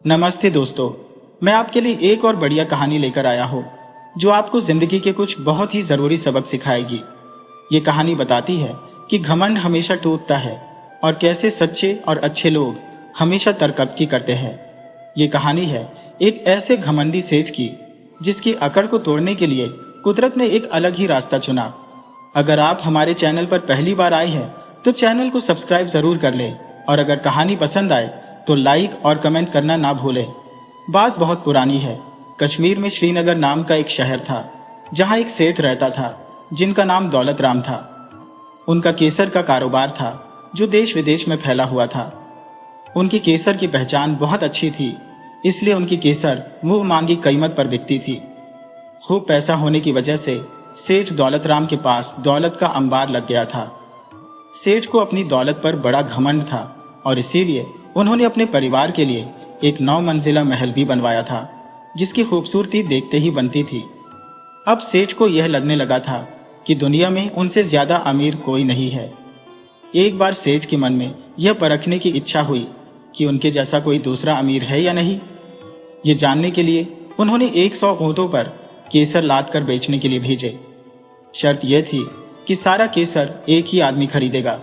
नमस्ते दोस्तों, मैं आपके लिए एक और बढ़िया कहानी लेकर आया हूँ जो आपको जिंदगी के कुछ बहुत ही जरूरी सबक सिखाएगी। ये कहानी बताती है कि घमंड हमेशा टूटता है और कैसे सच्चे और अच्छे लोग हमेशा तरक्की करते हैं। ये कहानी है एक ऐसे घमंडी सेठ की जिसकी अकड़ को तोड़ने के लिए कुदरत ने एक अलग ही रास्ता चुना। अगर आप हमारे चैनल पर पहली बार आए हैं तो चैनल को सब्सक्राइब जरूर कर लें और अगर कहानी पसंद आए तो लाइक और कमेंट करना ना भूलें। बात बहुत पुरानी है। कश्मीर में श्रीनगर नाम का एक शहर था जहां एक सेठ रहता था जिनका नाम दौलत राम था। उनका केसर का कारोबार था जो देश विदेश में फैला हुआ था। उनकी केसर की पहचान बहुत अच्छी थी, इसलिए उनकी केसर मुंह मांगी कीमत पर बिकती थी। खूब पैसा होने की वजह से सेठ दौलत राम के पास दौलत का अंबार लग गया था। सेठ को अपनी दौलत पर बड़ा घमंड था और इसीलिए उन्होंने अपने परिवार के लिए एक 9 मंजिला महल भी बनवाया था जिसकी खूबसूरती देखते ही बनती थी। अब सेठ को यह लगने लगा था कि दुनिया में उनसे ज्यादा अमीर कोई नहीं है। एक बार सेठ के मन में यह परखने की इच्छा हुई कि उनके जैसा कोई दूसरा अमीर है या नहीं। ये जानने के लिए उन्होंने 100 ऊंटों पर केसर लाद कर बेचने के लिए भेजे। शर्त यह थी कि सारा केसर एक ही आदमी खरीदेगा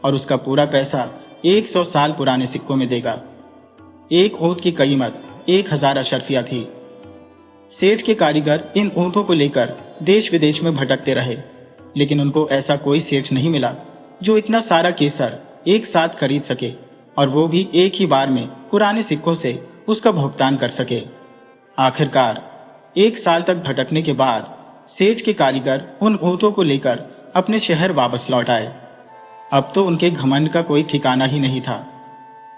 और उसका पूरा पैसा 100 साल पुराने सिक्कों में देगा। एक ऊंट की कीमत 1000 अशर्फिया थी। सेठ के कारीगर इन ऊंटों को लेकर देश विदेश में भटकते रहे, लेकिन उनको ऐसा कोई सेठ नहीं मिला जो इतना सारा केसर एक साथ खरीद सके और वो भी एक ही बार में पुराने सिक्कों से उसका भुगतान कर सके। आखिरकार 1 साल तक भटकने के बाद सेठ के कारीगर उन ऊंटों को लेकर अपने शहर वापस लौट आए। अब तो उनके घमंड का कोई ठिकाना ही नहीं था।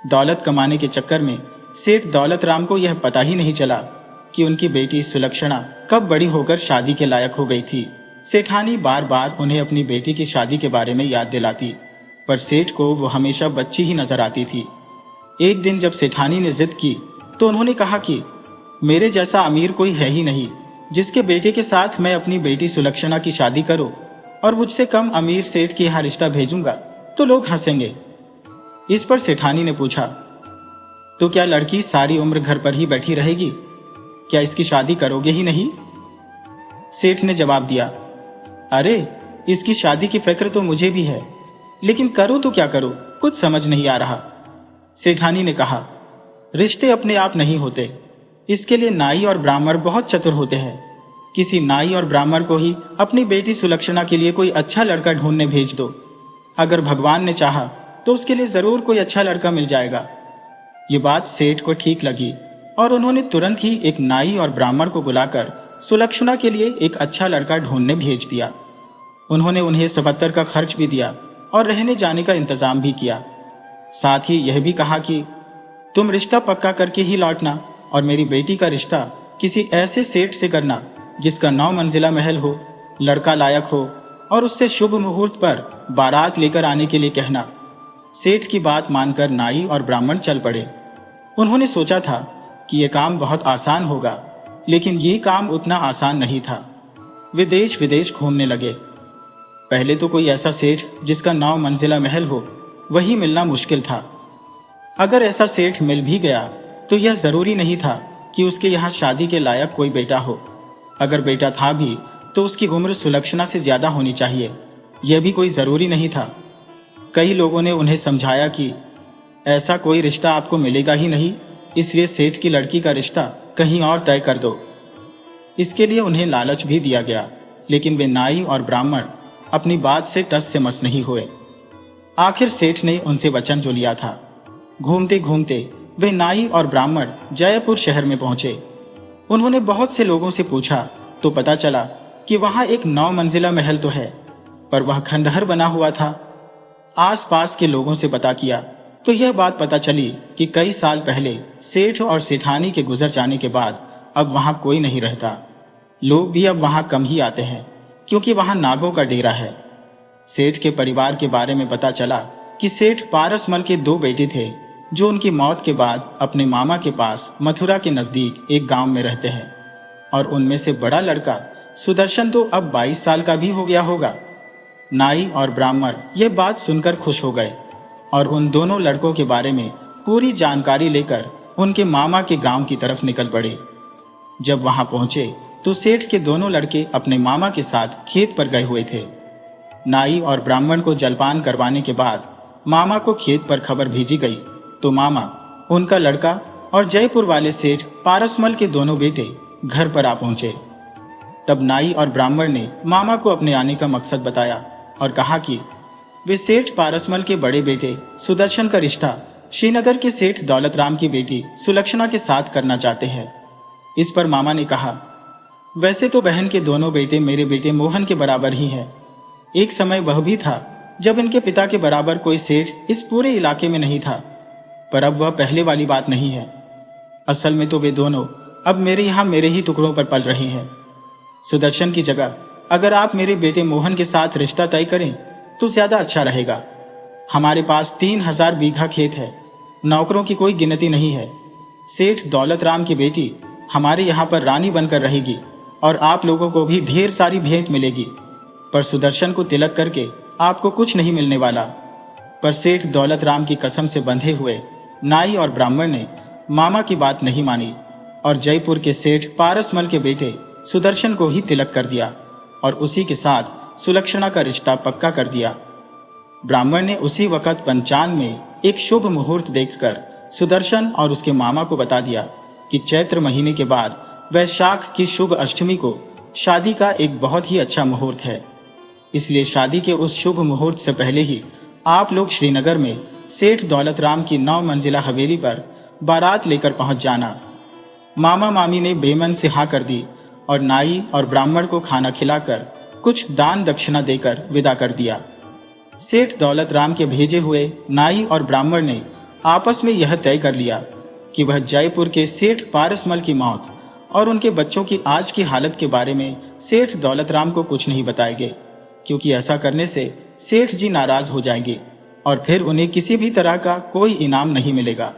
दौलत कमाने के चक्कर में सेठ दौलत राम को यह पता ही नहीं चला कि उनकी बेटी सुलक्षणा कब बड़ी होकर शादी के लायक हो गई थी। सेठानी बार बार उन्हें अपनी बेटी की शादी के बारे में याद दिलाती, पर सेठ को वो हमेशा बच्ची ही नजर आती थी। एक दिन जब सेठानी ने जिद की तो उन्होंने कहा कि मेरे जैसा अमीर कोई है ही नहीं जिसके बेटे के साथ मैं अपनी बेटी सुलक्षणा की शादी करूं, और मुझसे कम अमीर सेठ के यहाँ रिश्ता भेजूंगा तो लोग हंसेंगे। इस पर सेठानी ने पूछा, तो क्या लड़की सारी उम्र घर पर ही बैठी रहेगी? क्या इसकी शादी करोगे ही नहीं? सेठ ने जवाब दिया, अरे इसकी शादी की फिक्र तो मुझे भी है, लेकिन करूं तो क्या करूं, कुछ समझ नहीं आ रहा। सेठानी ने कहा, रिश्ते अपने आप नहीं होते, इसके लिए नाई और ब्राह्मण बहुत चतुर होते हैं। किसी नाई और ब्राह्मण को ही अपनी बेटी सुलक्षणा के लिए कोई अच्छा लड़का ढूंढने भेज दो। अगर भगवान ने चाहा तो उसके लिए जरूर कोई अच्छा लड़का मिल जाएगा। ये बात सेठ को ठीक लगी और उन्होंने तुरंत ही एक नाई और ब्राह्मण को बुलाकर सुलक्षणा के लिए एक अच्छा लड़का ढूंढने भेज दिया। उन्होंने उन्हें सबत्तर का खर्च भी दिया और रहने जाने का इंतजाम भी किया। साथ ही यह भी कहा कि तुम रिश्ता पक्का करके ही लौटना और मेरी बेटी का रिश्ता किसी ऐसे सेठ से करना जिसका 9 मंजिला महल हो, लड़का लायक हो और उससे शुभ मुहूर्त पर बारात लेकर आने के लिए कहना। सेठ की बात मानकर नाई और ब्राह्मण चल पड़े। उन्होंने सोचा था कि यह काम बहुत आसान होगा, लेकिन ये काम उतना आसान नहीं था। वे देश विदेश घूमने लगे। पहले तो कोई ऐसा सेठ जिसका 9 मंजिला महल हो वही मिलना मुश्किल था। अगर ऐसा सेठ मिल भी गया तो यह जरूरी नहीं था कि उसके यहाँ शादी के लायक कोई बेटा हो। अगर बेटा था भी तो उसकी उम्र सुलक्षणा से ज्यादा होनी चाहिए, यह भी कोई जरूरी नहीं था। कई लोगों ने उन्हें समझाया कि ऐसा कोई रिश्ता आपको मिलेगा ही नहीं, इसलिए सेठ की लड़की का रिश्ता कहीं और तय कर दो। इसके लिए उन्हें लालच भी दिया गया, लेकिन वे नाई और ब्राह्मण अपनी बात से टस से मस नहीं हुए। आखिर सेठ ने उनसे वचन जो लिया था। घूमते घूमते वे नाई और ब्राह्मण जयपुर शहर में पहुंचे। उन्होंने बहुत से लोगों से पूछा तो पता चला कि वहां एक 9 मंजिला महल तो है, पर वह खंडहर बना हुआ था। आसपास के लोगों से पता किया तो यह बात पता चली कि कई साल पहले सेठ और सेठानी के गुजर जाने के बाद अब वहां कोई नहीं रहता। लोग भी अब वहां कम ही आते हैं क्योंकि वहां नागों का डेरा है। सेठ के परिवार के बारे में पता चला कि सेठ पारसमल के 2 बेटे थे जो उनकी मौत के बाद अपने मामा के पास मथुरा के नजदीक एक गांव में रहते हैं, और उनमें से बड़ा लड़का सुदर्शन तो अब 22 साल का भी हो गया होगा। नाई और ब्राह्मण यह बात सुनकर खुश हो गए और उन दोनों लड़कों के बारे में पूरी जानकारी लेकर उनके मामा के गांव की तरफ निकल पड़े। जब वहां पहुंचे तो सेठ के दोनों लड़के अपने मामा के साथ खेत पर गए हुए थे। नाई और ब्राह्मण को जलपान करवाने के बाद मामा को खेत पर खबर भेजी गई तो मामा, उनका लड़का और जयपुर वाले सेठ पारसमल के दोनों बेटे घर पर आ पहुंचे। तब नाई और ब्राह्मण ने मामा को अपने आने का मकसद बताया और कहा कि वे सेठ पारसमल के बड़े बेटे सुदर्शन का रिश्ता श्रीनगर के सेठ दौलत राम की बेटी सुलक्षणा के साथ करना चाहते हैं। इस पर मामा ने कहा, वैसे तो बहन के दोनों बेटे मेरे बेटे मोहन के बराबर ही हैं। एक समय वह भी था जब इनके पिता के बराबर कोई सेठ इस पूरे इलाके में नहीं था, पर अब वह पहले वाली बात नहीं है। असल में तो वे दोनों अब मेरे यहाँ मेरे ही टुकड़ों पर पल रहे हैं। सुदर्शन की जगह अगर आप मेरे बेटे मोहन के साथ रिश्ता तय करें तो ज्यादा अच्छा रहेगा। हमारे पास 3000 बीघा खेत है, नौकरों की कोई गिनती नहीं है। सेठ दौलत राम की बेटी हमारे यहाँ पर रानी बनकर रहेगी और आप लोगों को भी ढेर सारी भेंट मिलेगी, पर सुदर्शन को तिलक करके आपको कुछ नहीं मिलने वाला। पर सेठ दौलत राम की कसम से बंधे हुए नाई और ब्राह्मण ने मामा की बात नहीं मानी और जयपुर के सेठ पारसमल के बेटे सुदर्शन को ही तिलक कर दिया और उसी के साथ सुलक्षणा का रिश्ता पक्का कर दिया। ब्राह्मण ने उसी वक्त पंचांग में एक शुभ मुहूर्त देखकर सुदर्शन और उसके मामा को बता दिया कि चैत्र महीने के बाद वैशाख की शुभ अष्टमी को शादी का एक बहुत ही अच्छा मुहूर्त है। इसलिए शादी के उस शुभ मुहूर्त से पहले ही आप लोग श्रीनगर में सेठ दौलत राम की 9 मंजिला हवेली पर बारात लेकर पहुंच जाना। मामा मामी ने बेमन से हाँ कर दी और नाई और ब्राह्मण को खाना खिलाकर कुछ दान दक्षिणा देकर विदा कर दिया। सेठ दौलत राम के भेजे हुए नाई और ब्राह्मण ने आपस में यह तय कर लिया कि वह जयपुर के सेठ पारसमल की मौत और उनके बच्चों की आज की हालत के बारे में सेठ दौलत राम को कुछ नहीं बताएंगे, क्योंकि ऐसा करने से सेठ जी नाराज हो जाएंगे और फिर उन्हें किसी भी तरह का कोई इनाम नहीं मिलेगा।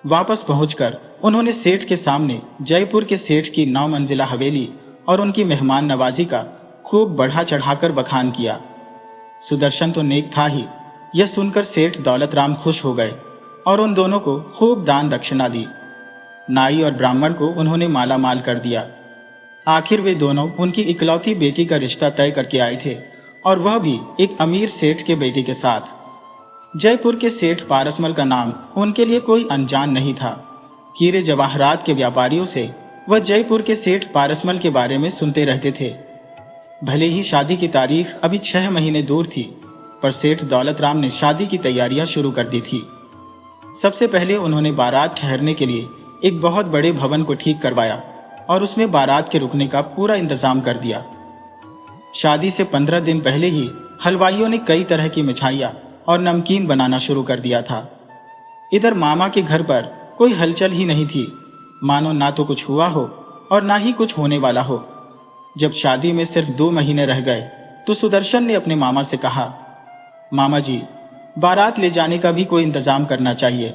वापस पहुंचकर उन्होंने सेठ के सामने जयपुर के सेठ की 9 मंजिला हवेली और उनकी मेहमान नवाजी का खूब बढ़ा चढ़ाकर बखान किया। सुदर्शन तो नेक था ही, यह सुनकर सेठ दौलत राम खुश हो गए और उन दोनों को खूब दान दक्षिणा दी। नाई और ब्राह्मण को उन्होंने माला माल कर दिया। आखिर वे दोनों उनकी इकलौती बेटी का रिश्ता तय करके आए थे और वह भी एक अमीर सेठ के बेटे के साथ। जयपुर के सेठ पारसमल का नाम उनके लिए कोई अनजान नहीं था। हीरे जवाहरात के व्यापारियों से वह जयपुर के सेठ पारसमल के बारे में सुनते रहते थे। भले ही शादी की तारीख अभी 6 महीने दूर थी, पर सेठ दौलत राम ने शादी की तैयारियां शुरू कर दी थी। सबसे पहले उन्होंने बारात ठहरने के लिए एक बहुत बड़े भवन को ठीक करवाया और उसमें बारात के रुकने का पूरा इंतजाम कर दिया। शादी से 15 दिन पहले ही हलवाइयों ने कई तरह की मिठाइयाँ और नमकीन बनाना शुरू कर दिया था। इधर मामा के घर पर कोई हलचल ही नहीं थी, मानो ना तो कुछ हुआ हो और ना ही कुछ होने वाला हो। जब शादी में सिर्फ 2 महीने रह गए तो सुदर्शन ने अपने मामा से कहा, मामा जी, बारात ले जाने का भी कोई इंतजाम करना चाहिए।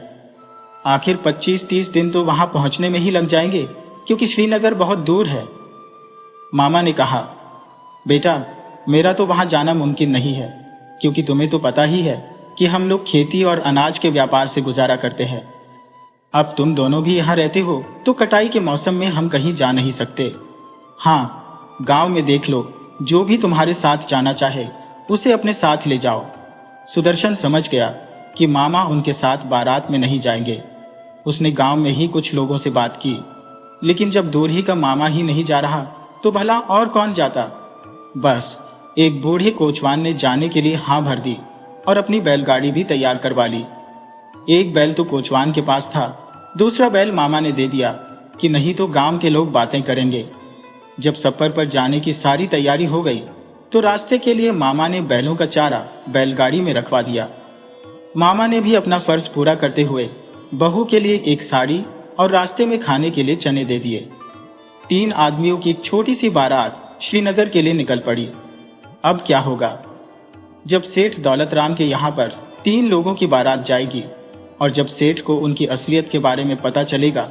आखिर 25-30 दिन तो वहां पहुंचने में ही लग जाएंगे, क्योंकि श्रीनगर बहुत दूर है। मामा ने कहा, बेटा, मेरा तो वहां जाना मुमकिन नहीं है, क्योंकि तुम्हें तो पता ही है कि हम लोग खेती और अनाज के व्यापार से गुजारा करते हैं। अब तुम दोनों भी यहाँ रहते हो तो कटाई के मौसम में हम कहीं जा नहीं सकते। हाँ, गांव में देख लो, जो भी तुम्हारे साथ जाना चाहे उसे अपने साथ ले जाओ। सुदर्शन समझ गया कि मामा उनके साथ बारात में नहीं जाएंगे। उसने गांव में ही कुछ लोगों से बात की, लेकिन जब दूर ही का मामा ही नहीं जा रहा तो भला और कौन जाता। बस एक बूढ़े कोचवान ने जाने के लिए हाँ भर दी और अपनी बैलगाड़ी भी तैयार करवा ली। एक बैल तो कोचवान के पास था, दूसरा बैल मामा ने दे दिया कि नहीं तो गांव के लोग बातें करेंगे। जब सफर पर जाने की सारी तैयारी हो गई तो रास्ते के लिए मामा ने बैलों का चारा बैलगाड़ी में रखवा दिया। मामा ने भी अपना फर्ज पूरा करते हुए बहू के लिए एक साड़ी और रास्ते में खाने के लिए चने दे दिए। 3 आदमियों की छोटी सी बारात श्रीनगर के लिए निकल पड़ी। अब क्या होगा? जब सेठ दौलत राम के यहाँ पर 3 लोगों की बारात जाएगी और जब सेठ को उनकी असलियत के बारे में पता चलेगा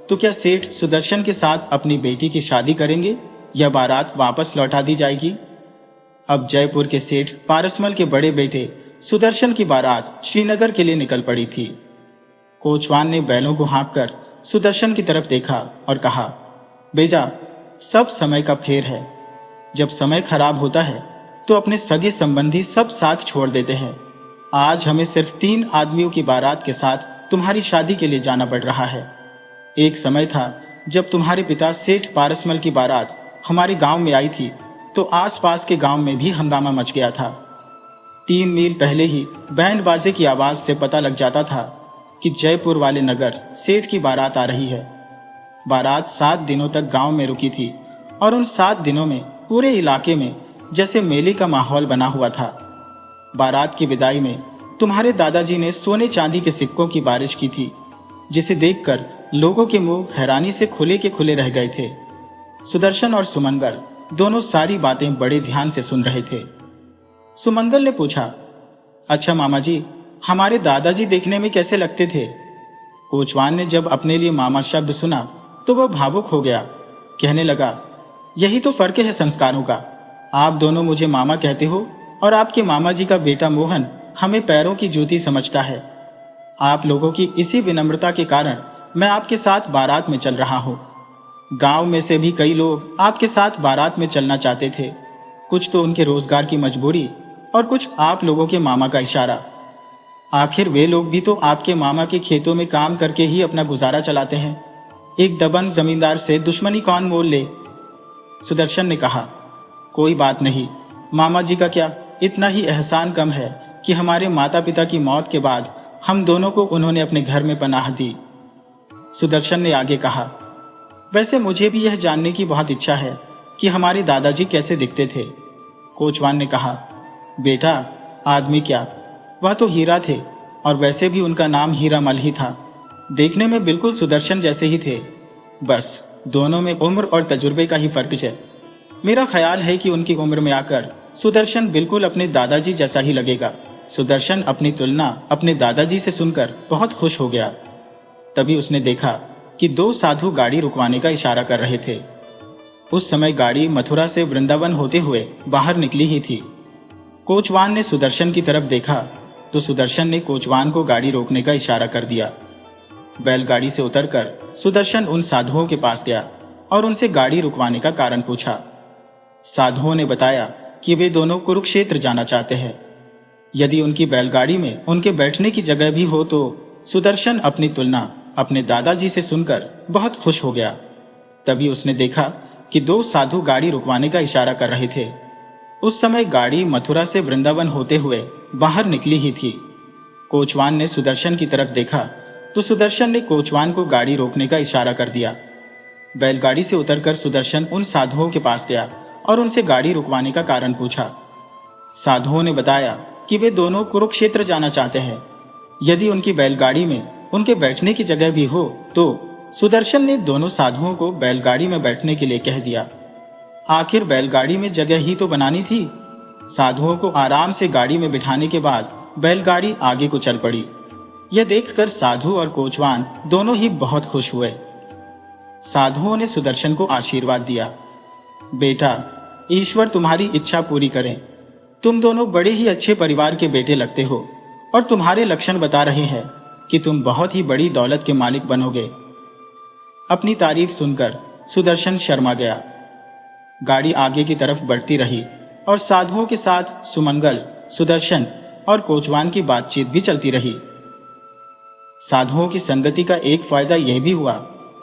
तो क्या सेठ सुदर्शन के साथ अपनी बेटी की शादी करेंगे या बारात वापस लौटा दी जाएगी? अब जयपुर के सेठ पारसमल के बड़े बेटे सुदर्शन की बारात श्रीनगर के लिए निकल पड़ी थी। कोचवान ने बैलों को हाँककर सुदर्शन की तरफ देखा और कहा, बेजा, सब समय का फेर है। जब समय खराब होता है तो अपने सगे संबंधी सब साथ छोड़ देते हैं। आज हमें सिर्फ 3 आदमियों की बारात के साथ तुम्हारी शादी के लिए जाना पड़ रहा है। एक समय था जब तुम्हारे पिता सेठ पारसमल की बारात हमारे गांव में आई थी तो आसपास के गांव में भी हंगामा मच गया था। 3 मील पहले ही बैंड बाजे की आवाज से पता लग जाता था कि जयपुर वाले नगर सेठ की बारात आ रही है। बारात 7 दिनों तक गांव में रुकी थी और उन 7 दिनों में पूरे इलाके में जैसे मेले का माहौल बना हुआ था। बारात की विदाई में तुम्हारे दादाजी ने सोने चांदी के सिक्कों की बारिश की थी, जिसे देखकर लोगों के मुंह हैरानी से खुले के खुले रह गए थे। सुदर्शन और सुमंगल दोनों सारी बातें बड़े ध्यान से सुन रहे थे। सुमंगल ने पूछा, अच्छा मामा जी, हमारे दादाजी देखने में कैसे लगते थे? कोचवान ने जब अपने लिए मामा शब्द सुना तो वह भावुक हो गया। कहने लगा, यही तो फर्क है संस्कारों का। आप दोनों मुझे मामा कहते हो और आपके मामा जी का बेटा मोहन हमें पैरों की जूती समझता है। आप लोगों की इसी विनम्रता के कारण मैं आपके साथ बारात में चल रहा हूं। गांव में से भी कई लोग आपके साथ बारात में चलना चाहते थे, कुछ तो उनके रोजगार की मजबूरी और कुछ आप लोगों के मामा का इशारा। आखिर वे लोग भी तो आपके मामा के खेतों में काम करके ही अपना गुजारा चलाते हैं। एक दबंग जमींदार से दुश्मनी कौन मोल ले? सुदर्शन ने कहा, कोई बात नहीं, मामा जी का क्या इतना ही एहसान कम है कि हमारे माता पिता की मौत के बाद हम दोनों को उन्होंने अपने घर में पनाह दी। सुदर्शन ने आगे कहा, वैसे मुझे भी यह जानने की बहुत इच्छा है कि हमारे दादाजी कैसे दिखते थे। कोचवान ने कहा, बेटा, आदमी क्या, वह तो हीरा थे और वैसे भी उनका नाम हीरामल ही था। देखने में बिल्कुल सुदर्शन जैसे ही थे, बस दोनों में उम्र और तजुर्बे का ही फर्क है। मेरा ख्याल है कि उनकी उम्र में आकर सुदर्शन बिल्कुल अपने दादाजी जैसा ही लगेगा। सुदर्शन अपनी तुलना अपने दादाजी से सुनकर बहुत खुश हो गया। तभी उसने देखा कि 2 साधु गाड़ी रुकवाने का इशारा कर रहे थे। उस समय गाड़ी मथुरा से वृंदावन होते हुए बाहर निकली ही थी। कोचवान ने सुदर्शन की तरफ देखा तो सुदर्शन ने कोचवान को गाड़ी रोकने का इशारा कर दिया। बैलगाड़ी से उतरकर सुदर्शन उन साधुओं के पास गया और उनसे गाड़ी रुकवाने का कारण पूछा। साधुओं ने बताया कि वे दोनों कुरुक्षेत्र जाना चाहते हैं। यदि उनकी बैलगाड़ी में उनके बैठने की जगह भी हो तो सुदर्शन अपनी तुलना अपने दादाजी से सुनकर बहुत खुश हो गया। तभी उसने देखा कि 2 साधु गाड़ी रुकवाने का इशारा कर रहे थे। उस समय गाड़ी मथुरा से वृंदावन होते हुए बाहर निकली ही थी। कोचवान ने सुदर्शन की तरफ देखा तो सुदर्शन ने कोचवान को गाड़ी रोकने का इशारा कर दिया। बैलगाड़ी से उतरकर सुदर्शन उन साधुओं के पास गया और उनसे गाड़ी रुकवाने का कारण पूछा। साधुओं ने बताया कि वे दोनों कुरुक्षेत्र जाना चाहते हैं। यदि उनकी बैलगाड़ी में उनके बैठने की जगह भी हो तो सुदर्शन ने दोनों साधुओं को बैलगाड़ी में बैठने के लिए कह दिया। आखिर बैलगाड़ी में जगह ही तो बनानी थी। साधुओं को आराम से गाड़ी में बिठाने के बाद बैलगाड़ी आगे को चल पड़ी। यह देखकर साधु और कोचवान दोनों ही बहुत खुश हुए। साधुओं ने सुदर्शन को आशीर्वाद दिया। बेटा, ईश्वर तुम्हारी इच्छा पूरी करें। तुम दोनों बड़े ही अच्छे परिवार के बेटे लगते हो और तुम्हारे लक्षण बता रहे हैं कि तुम बहुत ही बड़ी दौलत के मालिक बनोगे। अपनी तारीफ सुनकर सुदर्शन शर्मा गया। गाड़ी आगे की तरफ बढ़ती रही और साधुओं के साथ सुमंगल, सुदर्शन और कोचवान की बातचीत भी चलती रही। साधुओं की संगति का एक फायदा यह भी हुआ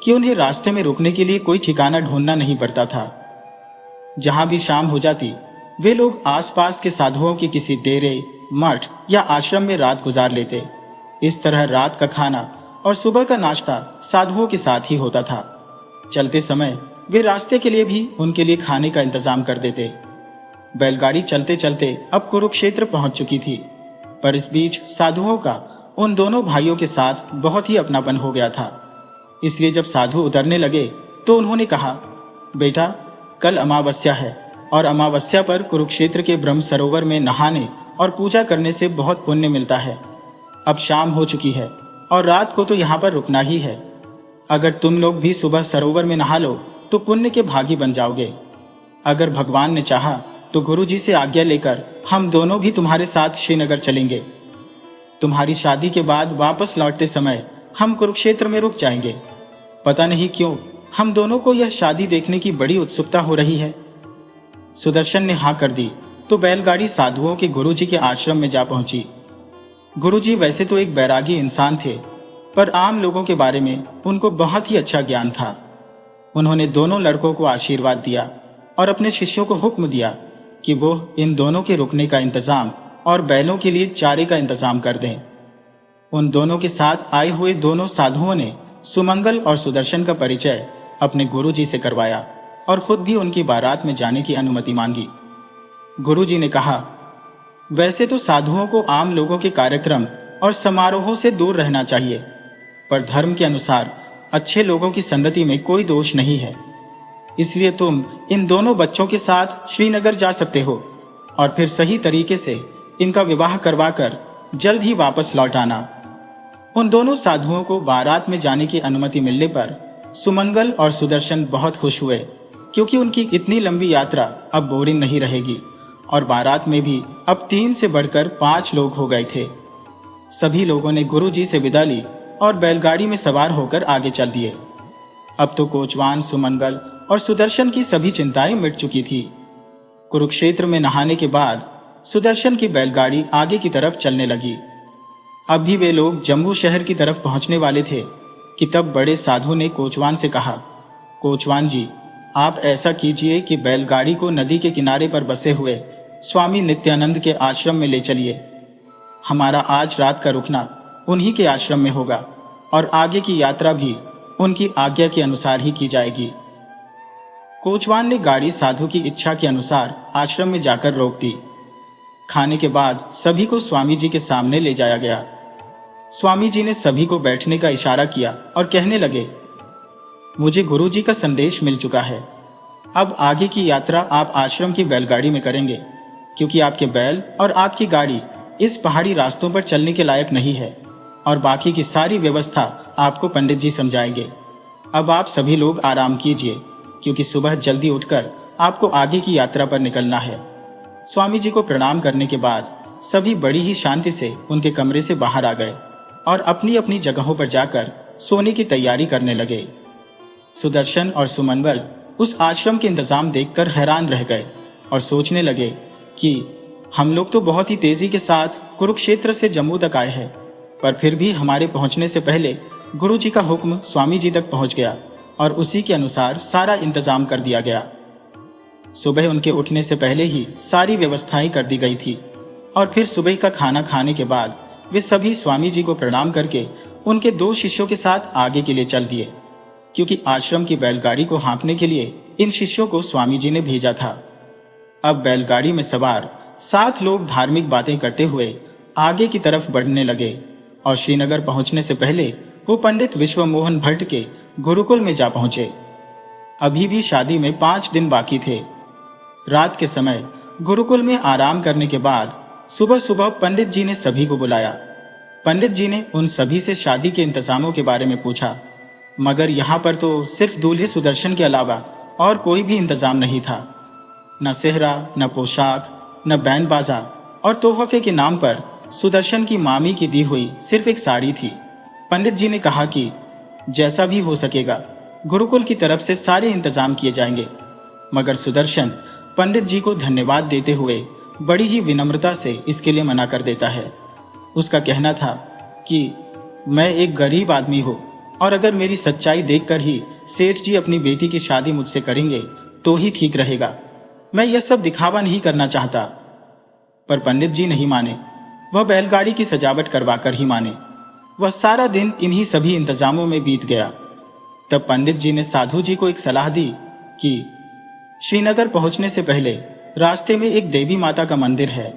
कि उन्हें रास्ते में रुकने के लिए कोई ठिकाना ढूंढना नहीं पड़ता था। जहां भी शाम हो जाती वे लोग आसपास के साधुओं के किसी डेरे, मठ या आश्रम में रात गुजार लेते। इस तरह रात का खाना और सुबह का नाश्ता साधुओं के साथ ही होता था। चलते समय वे रास्ते के लिए भी उनके लिए खाने का इंतजाम कर देते। बैलगाड़ी चलते चलते अब कुरुक्षेत्र पहुंच चुकी थी, पर इस बीच साधुओं का उन दोनों भाइयों के साथ बहुत ही अपनापन हो गया था। इसलिए जब साधु उतरने लगे तो उन्होंने कहा, बेटा, कल अमावस्या है और अमावस्या पर कुरुक्षेत्र के ब्रह्म सरोवर में नहाने और पूजा करने से बहुत पुण्य मिलता है। अब शाम हो चुकी है और रात को तो यहाँ पर रुकना ही है। अगर तुम लोग भी सुबह सरोवर में नहा लो तो पुण्य के भागी बन जाओगे। अगर भगवान ने चाहा तो गुरुजी से आज्ञा लेकर हम दोनों भी तुम्हारे साथ श्रीनगर चलेंगे। तुम्हारी शादी के बाद वापस लौटते समय हम कुरुक्षेत्र में रुक जाएंगे। पता नहीं क्यों हम दोनों को यह शादी देखने की बड़ी उत्सुकता हो रही है। सुदर्शन ने हाँ कर दी तो बैलगाड़ी साधुओं के गुरुजी के आश्रम में जा पहुंची। गुरुजी वैसे तो एक बैरागी इंसान थे, पर आम लोगों के बारे में उनको बहुत ही अच्छा ज्ञान था। उन्होंने दोनों लड़कों को आशीर्वाद दिया और अपने शिष्यों को हुक्म दिया कि वो इन दोनों के रुकने का इंतजाम और बैलों के लिए चारे का इंतजाम कर दें। उन दोनों के साथ आए हुए दोनों साधुओं ने सुमंगल और सुदर्शन का परिचय अपने गुरुजी से करवाया और खुद भी उनकी बारात में जाने की अनुमति मांगी। गुरुजी ने कहा, वैसे तो साधुओं को आम लोगों के कार्यक्रम और समारोहों से दूर रहना चाहिए, पर धर्म के अनुसार अच्छे लोगों की संगति में कोई दोष नहीं है। इसलिए तुम इन दोनों बच्चों के साथ श्रीनगर जा सकते हो और फिर सही तरीके से इनका विवाह करवाकर जल्द ही वापस लौट आना। उन दोनों साधुओं को बारात में जाने की अनुमति मिलने पर सुमंगल और सुदर्शन बहुत खुश हुए, क्योंकि उनकी इतनी लंबी यात्रा अब बोरिंग नहीं रहेगी और बारात में भी अब 3 से बढ़कर 5 लोग हो गए थे। सभी लोगों ने गुरुजी से विदा ली और बैलगाड़ी में सवार होकर आगे चल दिए। अब तो कोचवान, सुमंगल और सुदर्शन की सभी चिंताएं मिट चुकी थी। कुरुक्षेत्र में नहाने के बाद सुदर्शन की बैलगाड़ी आगे की तरफ चलने लगी। अब भी वे लोग जम्मू शहर की तरफ पहुंचने वाले थे कि तब बड़े साधु ने कोचवान से कहा, कोचवान जी, आप ऐसा कीजिए कि बैलगाड़ी को नदी के किनारे पर बसे हुए स्वामी नित्यानंद के आश्रम में ले चलिए। हमारा आज रात का रुकना उन्हीं के आश्रम में होगा और आगे की यात्रा भी उनकी आज्ञा के अनुसार ही की जाएगी। कोचवान ने गाड़ी साधु की इच्छा के अनुसार आश्रम में जाकर रोक दी। खाने के बाद सभी को स्वामी जी के सामने ले जाया गया। स्वामी जी ने सभी को बैठने का इशारा किया और कहने लगे, मुझे गुरुजी का संदेश मिल चुका है। अब आगे की यात्रा आप आश्रम की बैलगाड़ी में करेंगे, क्योंकि आपके बैल और आपकी गाड़ी इस पहाड़ी रास्तों पर चलने के लायक नहीं है और बाकी की सारी व्यवस्था आपको पंडित जी समझाएंगे। अब आप सभी लोग आराम कीजिए, क्योंकि सुबह जल्दी उठकर आपको आगे की यात्रा पर निकलना है। स्वामी जी को प्रणाम करने के बाद सभी बड़ी ही शांति से उनके कमरे से बाहर आ गए और अपनी अपनी जगहों पर जाकर सोने की तैयारी करने लगे। सुदर्शन और सुमंगल उस आश्रम के इंतजाम देखकर हैरान रह गए और सोचने लगे कि हम लोग तो बहुत ही तेजी के साथ कुरुक्षेत्र से जम्मू तक आए हैं, पर फिर भी हमारे पहुंचने से पहले गुरु जी का हुक्म स्वामी जी तक पहुंच गया और उसी के अनुसार सारा इंतजाम कर दिया गया। सुबह उनके उठने से पहले ही सारी व्यवस्थाएं कर दी गई थी और फिर सुबह का खाना खाने के बाद वे सभी स्वामी जी को प्रणाम करके उनके 2 शिष्यों के साथ आगे के लिए चल दिए, क्योंकि आश्रम की बैलगाड़ी को हाँकने के लिए इन शिष्यों को स्वामी जी ने भेजा था। अब बैलगाड़ी में सवार 7 लोग धार्मिक बातें करते हुए आगे की तरफ बढ़ने लगे और श्रीनगर पहुंचने से पहले वो पंडित विश्वमोहन भट्ट के गुरुकुल में जा पहुंचे। अभी भी शादी में 5 दिन बाकी थे। रात के समय गुरुकुल में आराम करने के बाद सुबह सुबह पंडित जी ने सभी को बुलाया। पंडित जी ने उन सभी से शादी के इंतजामों के बारे में पूछा, मगर यहाँ पर तो सिर्फ दूल्हे सुदर्शन के अलावा और कोई भी इंतजाम नहीं था। न सेहरा, न पोशाक, न बैंड बाजा और तोहफे के नाम पर सुदर्शन की मामी की दी हुई सिर्फ एक साड़ी थी। पंडित जी ने कहा कि जैसा भी हो सकेगा गुरुकुल की तरफ से सारे इंतजाम किए जाएंगे, मगर सुदर्शन पंडित जी को धन्यवाद देते हुए बड़ी ही विनम्रता से इसके लिए मना कर देता है। उसका कहना था कि मैं एक गरीब आदमी हूँ और अगर मेरी सच्चाई देखकर ही सेठ जी अपनी बेटी की शादी मुझसे करेंगे तो ही ठीक रहेगा। मैं यह सब दिखावा नहीं करना चाहता। पर पंडित जी नहीं माने। वह बैलगाड़ी की सजावट करवाकर ही माने। वह सारा दिन इन्हीं सभी इंतजामों में बीत गया। तब पंडित जी ने साधु जी को एक सलाह दी कि श्रीनगर पहुंचने से पहले रास्ते में एक देवी माता का मंदिर है,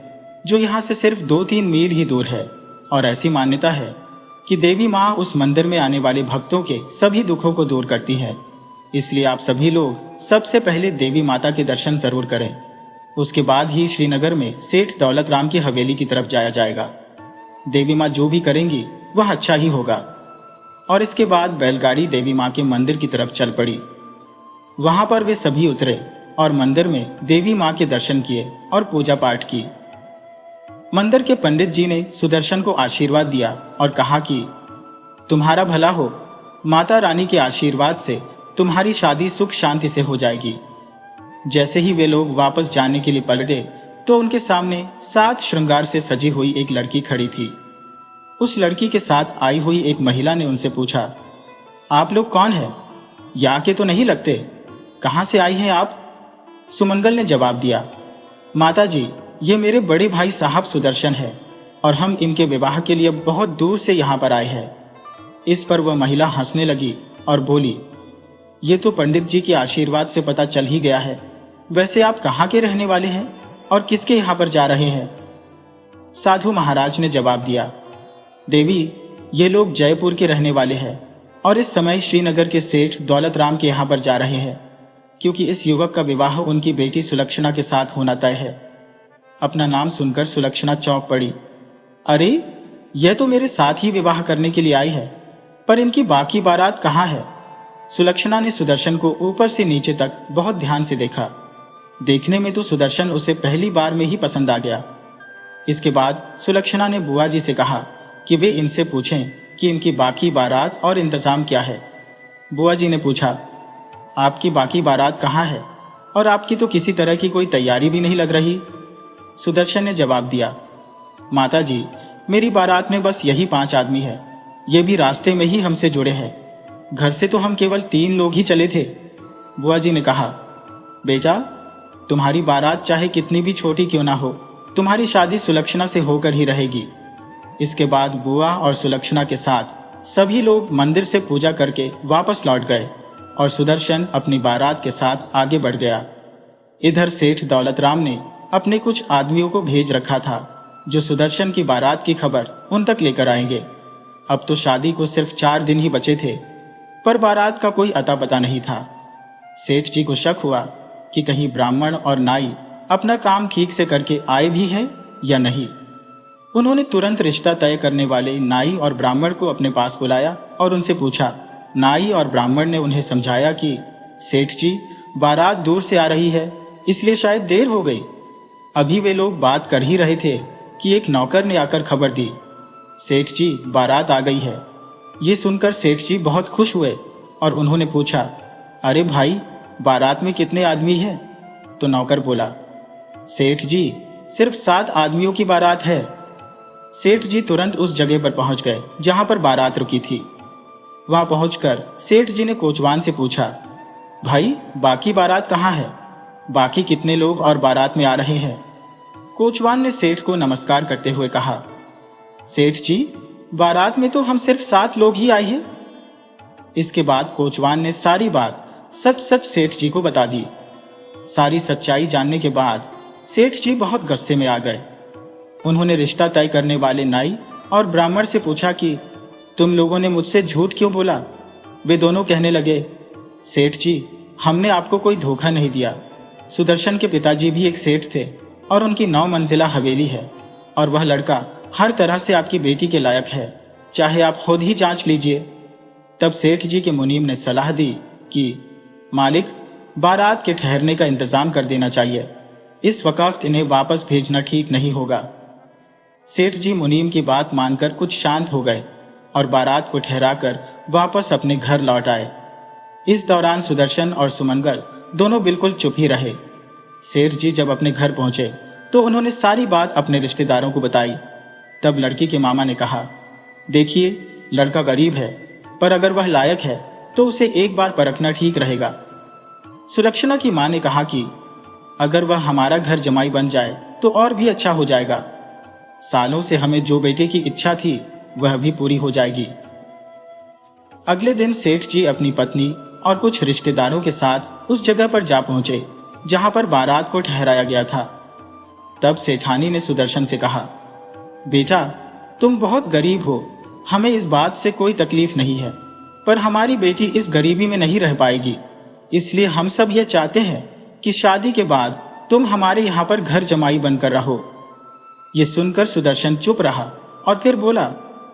जो यहाँ से सिर्फ 2-3 मील ही दूर है और ऐसी मान्यता है कि देवी माँ उस मंदिर में आने वाले भक्तों के सभी दुखों को दूर करती है। इसलिए आप सभी लोग सबसे पहले देवी माता के दर्शन जरूर करें। उसके बाद ही श्रीनगर में सेठ दौलत राम की हवेली की तरफ जाया जाएगा। देवी माँ जो भी करेंगी वह अच्छा ही होगा। और इसके बाद बैलगाड़ी देवी माँ के मंदिर की तरफ चल पड़ी। वहां पर वे सभी उतरे और मंदिर में देवी माँ के दर्शन किए और पूजा पाठ की। मंदिर के पंडित जी ने सुदर्शन को आशीर्वाद दिया और कहा कि तुम्हारा भला हो, माता रानी के आशीर्वाद से तुम्हारी शादी सुख शांति से हो जाएगी। जैसे ही वे लोग वापस जाने के लिए पलटे तो उनके सामने 7 श्रृंगार से सजी हुई एक लड़की खड़ी थी। उस लड़की के साथ आई हुई एक महिला ने उनसे पूछा, आप लोग कौन हैं? यहाँ के तो नहीं लगते, कहां से आई हैं आप? सुमंगल ने जवाब दिया, माता जी, ये मेरे बड़े भाई साहब सुदर्शन है और हम इनके विवाह के लिए बहुत दूर से यहाँ पर आए हैं। इस पर वह महिला हंसने लगी और बोली, ये तो पंडित जी के आशीर्वाद से पता चल ही गया है। वैसे आप कहाँ के रहने वाले हैं और किसके यहाँ पर जा रहे हैं? साधु महाराज ने जवाब दिया, देवी, ये लोग जयपुर के रहने वाले हैं और इस समय श्रीनगर के सेठ दौलत राम के यहाँ पर जा रहे हैं, क्योंकि इस युवक का विवाह उनकी बेटी सुलक्षणा के साथ होना तय है। अपना नाम सुनकर सुलक्षणा चौंक पड़ी। अरे, यह तो मेरे साथ ही विवाह करने के लिए आई है, पर इनकी बाकी बारात कहाँ है? सुलक्षणा ने सुदर्शन को ऊपर से नीचे तक बहुत ध्यान से देखा। देखने में तो सुदर्शन उसे पहली बार में ही पसंद आ गया। इसके बाद सुलक्षणा ने बुआ जी से कहा कि वे इनसे पूछें कि इनकी बाकी बारात और इंतजाम क्या है। बुआ जी ने पूछा, आपकी बाकी बारात कहाँ है और आपकी तो किसी तरह की कोई तैयारी भी नहीं लग रही। सुदर्शन ने जवाब दिया, माता जी, मेरी बारात में बस यही 5 आदमी है, ये भी रास्ते में ही हमसे जुड़े हैं। घर से तो हम केवल 3 लोग ही चले थे। बुआ जी ने कहा, बेटा, तुम्हारी बारात चाहे कितनी भी छोटी क्यों ना हो, तुम्हारी शादी सुलक्षणा से होकर ही रहेगी। इसके बाद बुआ और सुलक्षणा के साथ सभी लोग मंदिर से पूजा करके वापस लौट गए और सुदर्शन अपनी बारात के साथ आगे बढ़ गया। इधर सेठ दौलत राम ने अपने कुछ आदमियों को भेज रखा था जो सुदर्शन की बारात की खबर उन तक लेकर आएंगे। अब तो शादी को सिर्फ 4 दिन ही बचे थे, पर बारात का कोई अता पता नहीं था। सेठ जी को शक हुआ कि कहीं ब्राह्मण और नाई अपना काम ठीक से करके आए भी हैं या नहीं। उन्होंने तुरंत रिश्ता तय करने वाले नाई और ब्राह्मण को अपने पास बुलाया और उनसे पूछा। नाई और ब्राह्मण ने उन्हें समझाया कि सेठ जी, बारात दूर से आ रही है, इसलिए शायद देर हो गई। अभी वे लोग बात कर ही रहे थे कि एक नौकर ने आकर खबर दी, सेठ जी, बारात आ गई है। ये सुनकर सेठ जी बहुत खुश हुए और उन्होंने पूछा, अरे भाई, बारात में कितने आदमी हैं? तो नौकर बोला, सेठ जी, सिर्फ 7 आदमियों की बारात है। सेठ जी तुरंत उस जगह पर पहुंच गए जहां पर बारात रुकी थी। वहां पहुंचकर सेठ जी ने कोचवान से पूछा, भाई, बाकी बारात कहाँ है? बाकी कितने लोग और बारात में आ रहे हैं? कोचवान ने सेठ को नमस्कार करते हुए कहा, सेठ जी, बारात में तो हम सिर्फ 7 लोग ही आए हैं। इसके बाद कोचवान ने सारी बात सच सच सेठ जी को बता दी। सारी सच्चाई जानने के बाद सेठ जी बहुत गुस्से में आ गए। उन्होंने रिश्ता तय करने वाले नाई और ब्राह्मण से पूछा कि तुम लोगों ने मुझसे झूठ क्यों बोला? वे दोनों कहने लगे, सेठ जी, हमने आपको कोई धोखा नहीं दिया। सुदर्शन के पिताजी भी एक सेठ थे और उनकी 9 मंजिला हवेली है और वह लड़का हर तरह से आपकी बेटी के लायक है, चाहे आप खुद ही जांच लीजिए। तब सेठ जी के मुनीम ने सलाह दी कि मालिक, बारात के ठहरने का इंतजाम कर देना चाहिए, इस वक्त इन्हें वापस भेजना ठीक नहीं होगा। सेठ जी मुनीम की बात मानकर कुछ शांत हो गए और बारात को ठहराकर वापस अपने घर लौट आए। इस दौरान सुदर्शन और सुमंगल दोनों बिल्कुल चुप ही रहे। सेठ जी जब अपने घर पहुंचे तो उन्होंने सारी बात अपने रिश्तेदारों को बताई। तब लड़की के मामा ने कहा, देखिए, लड़का गरीब है, पर अगर वह लायक है तो उसे एक बार परखना ठीक रहेगा। सुलक्षणा की मां ने कहा कि अगर वह हमारा घर जमाई बन जाए तो और भी अच्छा हो जाएगा। सालों से हमें जो बेटे की इच्छा थी वह भी पूरी हो जाएगी। अगले दिन सेठ जी अपनी पत्नी और कुछ रिश्तेदारों के साथ उस जगह पर जा पहुंचे जहां पर बारात को ठहराया गया था। तब सेठानी ने सुदर्शन से कहा, बेटा, तुम बहुत गरीब हो, हमें इस बात से कोई तकलीफ नहीं है, पर हमारी बेटी इस गरीबी में नहीं रह पाएगी, इसलिए हम सब यह चाहते हैं कि शादी के बाद तुम हमारे यहाँ पर घर जमाई बनकर रहो। ये सुनकर सुदर्शन चुप रहा और फिर बोला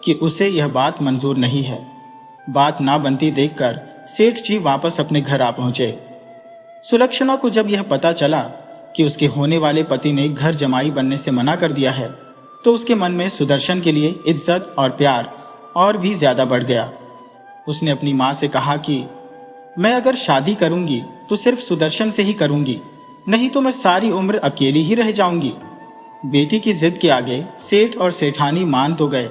कि उसे यह बात मंजूर नहीं है। बात ना बनती देखकर सेठ जी वापस अपने घर आ पहुंचे। सुलक्षणा को जब यह पता चला कि उसके होने वाले पति ने घर जमाई बनने से मना कर दिया है, तो उसके मन में सुदर्शन के लिए इज्जत और प्यार और भी ज्यादा बढ़ गया। उसने अपनी माँ से कहा कि मैं अगर शादी करूंगी तो सिर्फ सुदर्शन से ही करूंगी, नहीं तो मैं सारी उम्र अकेली ही रह जाऊंगी। बेटी की जिद के आगे सेठ और सेठानी मान तो गए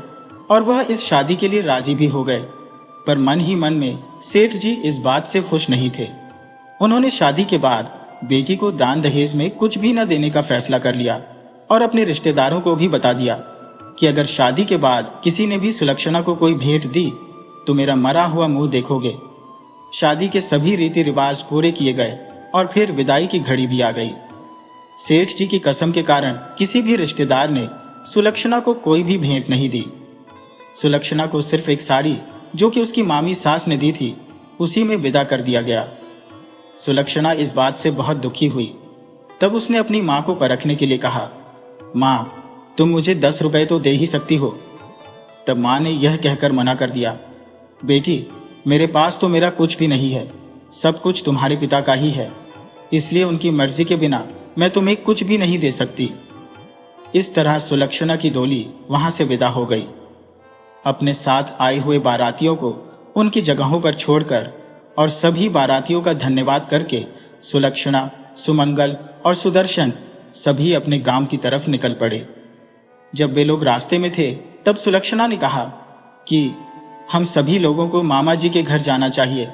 और वह इस शादी के लिए राजी भी हो गए, पर मन ही मन में सेठ जी इस बात से खुश नहीं थे। उन्होंने शादी के बाद बेटी को दान दहेज में कुछ भी न देने का फैसला कर लिया और अपने रिश्तेदारों को भी बता दिया कि अगर शादी के बाद किसी ने भी सुलक्षणा को कोई भेंट दी तो मेरा मरा हुआ मुंह देखोगे। शादी के सभी रीति रिवाज पूरे किए गए और फिर विदाई की घड़ी भी आ गई। सेठ जी की कसम के कारण किसी भी रिश्तेदार ने सुलक्षणा को कोई भी भेंट नहीं दी। सुलक्षणा को सिर्फ एक साड़ी जो कि उसकी मामी सास ने दी थी, उसी में विदा कर दिया गया। सुलक्षणा इस बात से बहुत दुखी हुई। तब उसने अपनी माँ को परखने के लिए कहा, माँ, तुम मुझे 10 रुपए तो दे ही सकती हो। तब माँ ने यह कहकर मना कर दिया, बेटी, मेरे पास तो मेरा कुछ भी नहीं है, सब कुछ तुम्हारे पिता का ही है, इसलिए उनकी मर्जी के बिना मैं तुम्हें कुछ भी नहीं दे सकती। इस तरह सुलक्षणा की डोली वहां से विदा हो गई। अपने साथ आए हुए बारातियों को उनकी जगहों पर छोड़कर और सभी बारातियों का धन्यवाद करके सुलक्षणा, सुमंगल और सुदर्शन सभी अपने गांव की तरफ निकल पड़े। जब वे लोग रास्ते में थे तब सुलक्षणा ने कहा कि हम सभी लोगों को मामा जी के घर जाना चाहिए,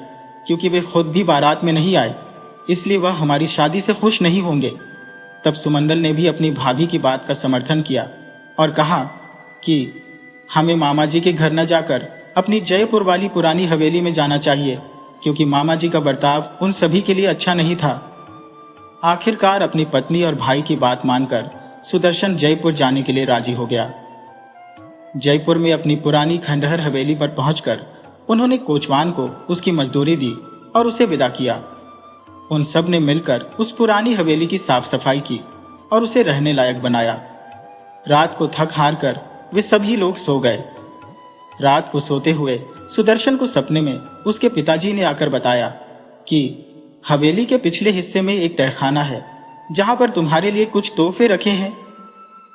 क्योंकि वे खुद भी बारात में नहीं आए, इसलिए वह हमारी शादी से खुश नहीं होंगे। तब सुमंगल ने भी अपनी भाभी की बात का समर्थन किया और कहा कि हमें मामा जी के घर न जाकर अपनी जयपुर वाली पुरानी हवेली में जाना चाहिए, क्योंकि मामा जी का बर्ताव उन सभी के लिए अच्छा नहीं था। आखिरकार अपनी पत्नी और भाई की बात मानकर सुदर्शन जयपुर जाने के लिए राजी हो गया। जयपुर में अपनी पुरानी खंडहर हवेली पर पहुंचकर उन्होंने कोचवान को उसकी मजदूरी दी और उसे विदा किया। उन सब ने मिलकर उस पुरानी हवेली की साफ सफाई की और उसे रहने लायक बनाया। रात को थक हार कर वे सभी लोग सो गए। रात को सोते हुए सुदर्शन को सपने में उसके पिताजी ने आकर बताया कि हवेली के पिछले हिस्से में एक तहखाना है, जहां पर तुम्हारे लिए कुछ तोहफे रखे हैं।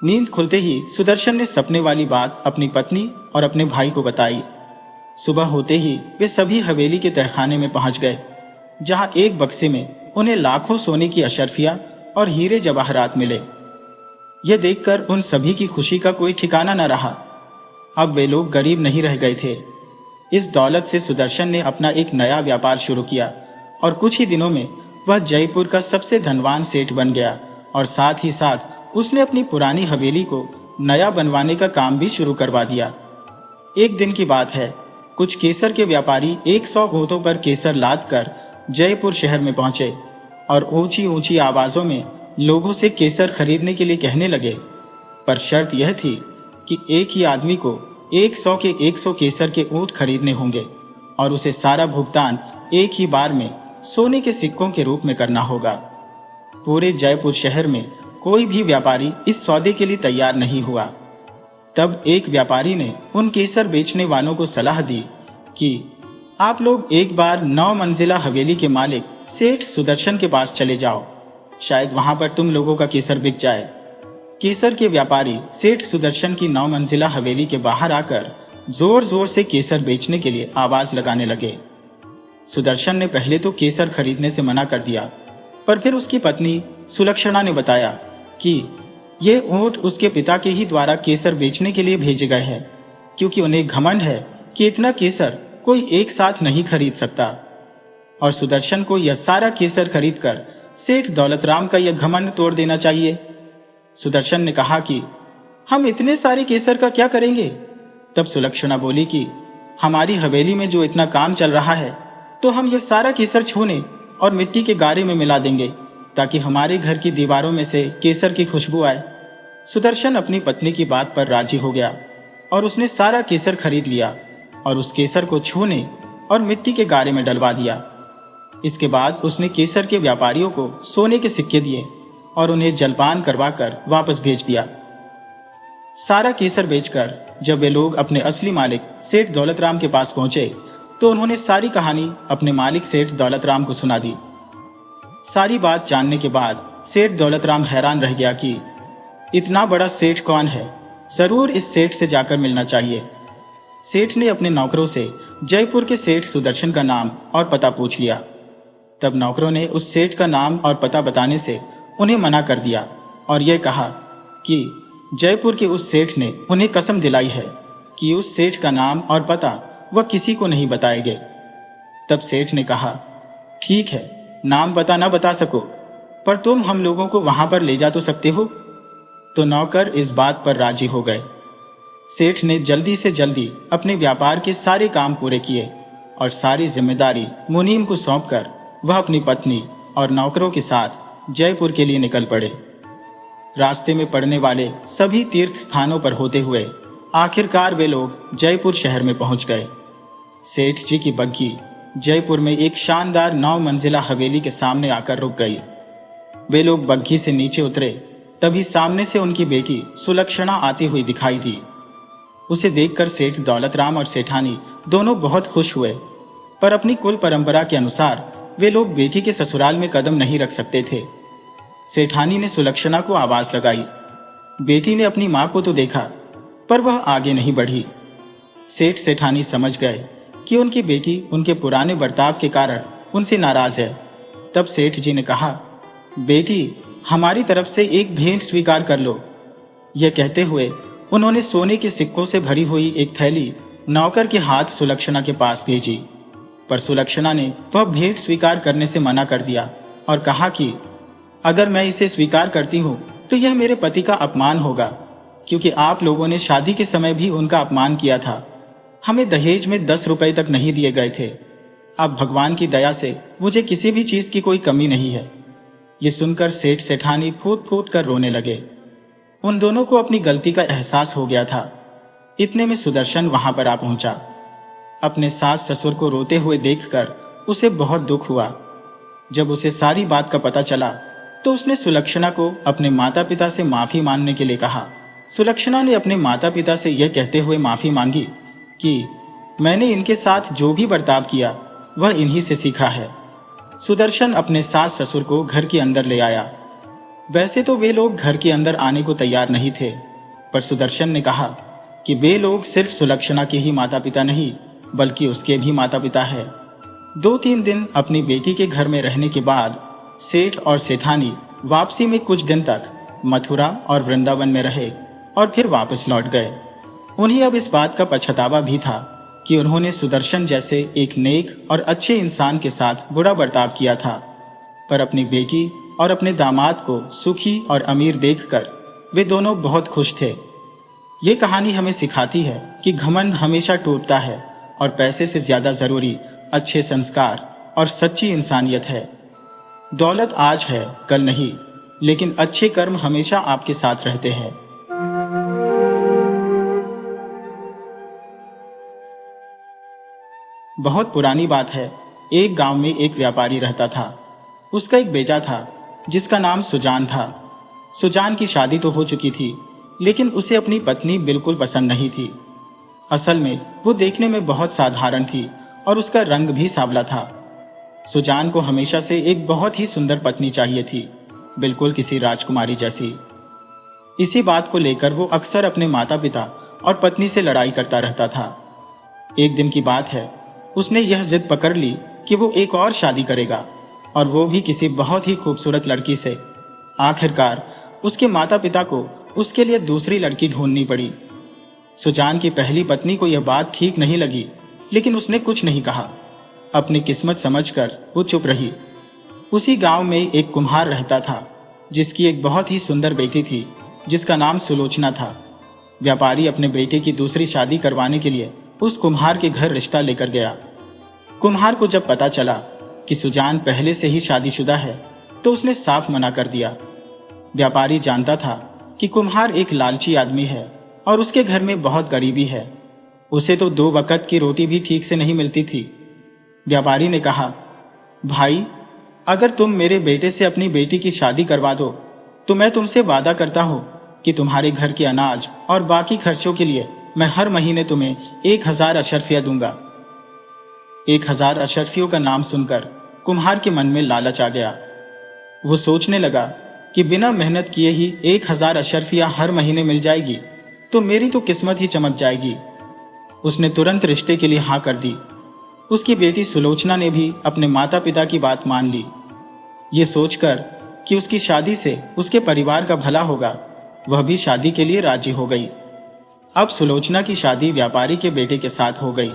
नींद खुलते ही सुदर्शन ने सपने वाली बात अपनी पत्नी और अपने भाई को बताई। सुबह होते ही वे सभी हवेली के तहखाने में पहुंच गए, जहां एक बक्से में उन्हें लाखों सोने की अशर्फियां और हीरे जवाहरात मिले। यह देखकर उन सभी की खुशी का कोई ठिकाना न रहा। अब वे लोग गरीब नहीं रह गए थे। इस दौलत से सुदर्शन ने अपना एक नया व्यापार शुरू किया और कुछ ही दिनों में वह जयपुर का सबसे धनवान सेठ बन गया और साथ ही साथ उसने अपनी पुरानी हवेली को नया बनवाने का काम भी शुरू करवा दिया। एक दिन की बात है, कुछ केसर के व्यापारी 100 गोतों पर केसर लाद कर जयपुर शहर में पहुंचे और ऊंची ऊंची आवाजों में लोगों से केसर खरीदने के लिए कहने लगे, पर शर्त यह थी कि एक ही आदमी को 100 के 100 केसर के ऊंट खरीदने होंगे और उसे सारा भुगतान एक ही बार में सोने के सिक्कों के रूप में करना होगा। पूरे जयपुर शहर में कोई भी व्यापारी इस सौदे के लिए तैयार नहीं हुआ। तब एक व्यापारी ने उन केसर बेचने वालों को सलाह दी कि आप लोग एक बार 9 मंजिला हवेली के मालिक सेठ सुदर्शन के पास चले जाओ, शायद वहां पर तुम लोगों का केसर बिक जाए। केसर के व्यापारी सेठ सुदर्शन की 9 मंजिला हवेली के बाहर आकर जोर जोर से केसर बेचने के लिए आवाज लगाने लगे। सुदर्शन ने पहले तो केसर खरीदने से मना कर दिया, पर फिर उसकी पत्नी सुलक्षणा ने बताया कि ये ऊंट उसके पिता के ही द्वारा केसर बेचने के लिए भेजे गए हैं, क्योंकि उन्हें घमंड है कि इतना केसर कोई एक साथ नहीं खरीद सकता और सुदर्शन को यह सारा केसर खरीदकर सेठ दौलतराम का यह घमंड तोड़ देना चाहिए। सुदर्शन ने कहा कि हम इतने सारे केसर का क्या करेंगे? तब सुलक्षणा बोली कि हमारी हवेली में जो इतना काम चल रहा है, तो हम यह सारा केसर छूने और मिट्टी के गारे में मिला देंगे, ताकि हमारे घर की दीवारों में से केसर की खुशबू आए। सुदर्शन अपनी पत्नी की बात पर राजी हो गया और उसने सारा केसर खरीद लिया और उस केसर को छूने और मिट्टी के गारे में डलवा दिया। इसके बाद उसने केसर के व्यापारियों को सोने के सिक्के दिए और उन्हें जलपान करवाकर वापस भेज दिया। सारा केसर बेचकर जब वे लोग अपने असली मालिक सेठ दौलतराम के पास पहुंचे, तो उन्होंने सारी कहानी अपने मालिक सेठ दौलतराम को सुना दी। सारी बात जानने के बाद सेठ दौलतराम हैरान रह गया कि इतना बड़ा सेठ कौन है, जरूर इस सेठ से जाकर मिलना चाहिए। सेठ ने अपने नौकरों से जयपुर के सेठ सुदर्शन का नाम और पता पूछ लिया। तब नौकरों ने उस सेठ का नाम और पता बताने से उन्हें मना कर दिया और यह कहा कि जयपुर के उस सेठ ने उन्हें कसम दिलाई है कि उस सेठ का नाम और पता वह किसी को नहीं बताएंगे। तब सेठ ने कहा, ठीक है, नाम पता न बता सको, पर तुम हम लोगों को वहां पर ले जा तो सकते हो। तो नौकर इस बात पर राजी हो गए। सेठ ने जल्दी से जल्दी अपने व्यापार के सारे काम पूरे किए और सारी जिम्मेदारी मुनीम को सौंपकर वह अपनी पत्नी और नौकरों के साथ जयपुर के लिए निकल पड़े। रास्ते में पड़ने वाले सभी तीर्थ स्थानों पर होते हुए आखिरकार वे लोग जयपुर शहर में पहुंच गए। सेठ जी की बग्घी जयपुर में एक शानदार 9 मंजिला हवेली के सामने आकर रुक गई। वे लोग बग्घी से नीचे उतरे, तभी सामने से उनकी बेटी सुलक्षणा आती हुई दिखाई दी। उसे देखकर सेठ दौलतराम और सेठानी दोनों बहुत खुश हुए, पर अपनी कुल परंपरा के अनुसार वे लोग बेटी के ससुराल में कदम नहीं रख सकते थे। सेठानी ने सुलक्षणा को आवाज लगाई। बेटी ने अपनी मां को तो देखा, पर वह आगे नहीं बढ़ी। सेठ सेठानी समझ गए कि उनकी बेटी उनके पुराने बर्ताव के कारण उनसे नाराज है। तब सेठ जी ने कहा, बेटी, हमारी तरफ से एक भेंट स्वीकार कर लो। यह कहते हुए उन्होंने सोने के सिक्कों से भरी हुई एक थैली नौकर के हाथ सुलक्षणा के पास भेजी, पर सुलक्षणा ने वह भेंट स्वीकार करने से मना कर दिया और कहा कि अगर मैं इसे स्वीकार करती हूं तो यह मेरे पति का अपमान होगा, क्योंकि आप लोगों ने शादी के समय भी उनका अपमान किया था। हमें दहेज में 10 रुपए तक नहीं दिए गए थे। अब भगवान की दया से मुझे किसी भी चीज की कोई कमी नहीं है। ये सुनकर सेठ सेठानी फूट फूट कर रोने लगे। उन दोनों को अपनी गलती का एहसास हो गया था। इतने में सुदर्शन वहां पर आ पहुंचा। अपने सास ससुर को रोते हुए देखकर उसे बहुत दुख हुआ। जब उसे सारी बात का पता चला तो उसने सुलक्षणा को अपने माता पिता से माफी मांगने के लिए कहा। सुलक्षणा ने अपने माता पिता से यह कहते हुए माफी मांगी कि मैंने इनके साथ जो भी बर्ताव किया वह इन्हीं से सीखा है। सुदर्शन अपने सास ससुर को घर के अंदर ले आया। वैसे तो वे लोग घर के अंदर आने को तैयार नहीं थे, पर सुदर्शन ने कहा कि वे लोग सिर्फ सुलक्षणा के ही माता पिता नहीं बल्कि उसके भी माता पिता है। 2-3 दिन अपनी बेटी के घर में रहने के बाद सेठ और सेठानी वापसी में कुछ दिन तक मथुरा और वृंदावन में रहे और फिर वापस लौट गए। उन्हें अब इस बात का पछतावा भी था कि उन्होंने सुदर्शन जैसे एक नेक और अच्छे इंसान के साथ बुरा बर्ताव किया था, पर अपनी बेटी और अपने दामाद को सुखी और अमीर देखकर वे दोनों बहुत खुश थे। ये कहानी हमें सिखाती है कि घमंड हमेशा टूटता है और पैसे से ज्यादा जरूरी अच्छे संस्कार और सच्ची इंसानियत है। दौलत आज है, कल नहीं, लेकिन अच्छे कर्म हमेशा आपके साथ रहते हैं। बहुत पुरानी बात है। एक गांव में एक व्यापारी रहता था। उसका एक बेटा था जिसका नाम सुजान था। सुजान की शादी तो हो चुकी थी, लेकिन उसे अपनी पत्नी बिल्कुल पसंद नहीं थी। असल में वो देखने में बहुत साधारण थी और उसका रंग भी सांवला था। सुजान को हमेशा से एक बहुत ही सुंदर पत्नी चाहिए थी, बिल्कुल किसी राजकुमारी जैसी। इसी बात को लेकर वो अक्सर अपने माता पिता और पत्नी से लड़ाई करता रहता था। एक दिन की बात है, उसने यह जिद पकड़ ली कि वो एक और शादी करेगा, और वो भी किसी बहुत ही खूबसूरत लड़की से। आखिरकार उसके माता पिता को उसके लिए दूसरी लड़की ढूंढनी पड़ी। सुजान की पहली पत्नी को यह बात ठीक नहीं लगी, लेकिन उसने कुछ नहीं कहा। अपनी किस्मत समझकर वो चुप रही। उसी गांव में एक कुम्हार रहता था जिसकी एक बहुत ही सुंदर बेटी थी जिसका नाम सुलोचना था। व्यापारी अपने बेटे की दूसरी शादी करवाने के लिए उस कुम्हार के घर रिश्ता लेकर गया। कुम्हार को जब पता चला कि सुजान पहले से ही शादीशुदा है तो उसने साफ मना कर दिया। व्यापारी जानता था कि कुम्हार एक लालची आदमी है और उसके घर में बहुत गरीबी है। उसे तो 2 वक्त की रोटी भी ठीक से नहीं मिलती थी। व्यापारी ने कहा, भाई, अगर तुम मेरे बेटे से अपनी बेटी की शादी करवा दो तो मैं तुमसे वादा करता हूं कि तुम्हारे घर के अनाज और बाकी खर्चों के लिए मैं हर महीने तुम्हें 1000 अशर्फिया दूंगा। 1000 अशर्फियों का नाम सुनकर कुम्हार के मन में लालच आ गया। वो सोचने लगा कि बिना मेहनत किए ही 1000 अशर्फिया हर महीने मिल जाएगी तो मेरी तो किस्मत ही चमक जाएगी। उसने तुरंत रिश्ते के लिए हाँ कर दी। उसकी बेटी सुलोचना ने भी अपने माता पिता की बात मान ली। ये सोचकर कि उसकी शादी से उसके परिवार का भला होगा, वह भी शादी के लिए राजी हो गई। अब सुलोचना की शादी व्यापारी के बेटे के साथ हो गई।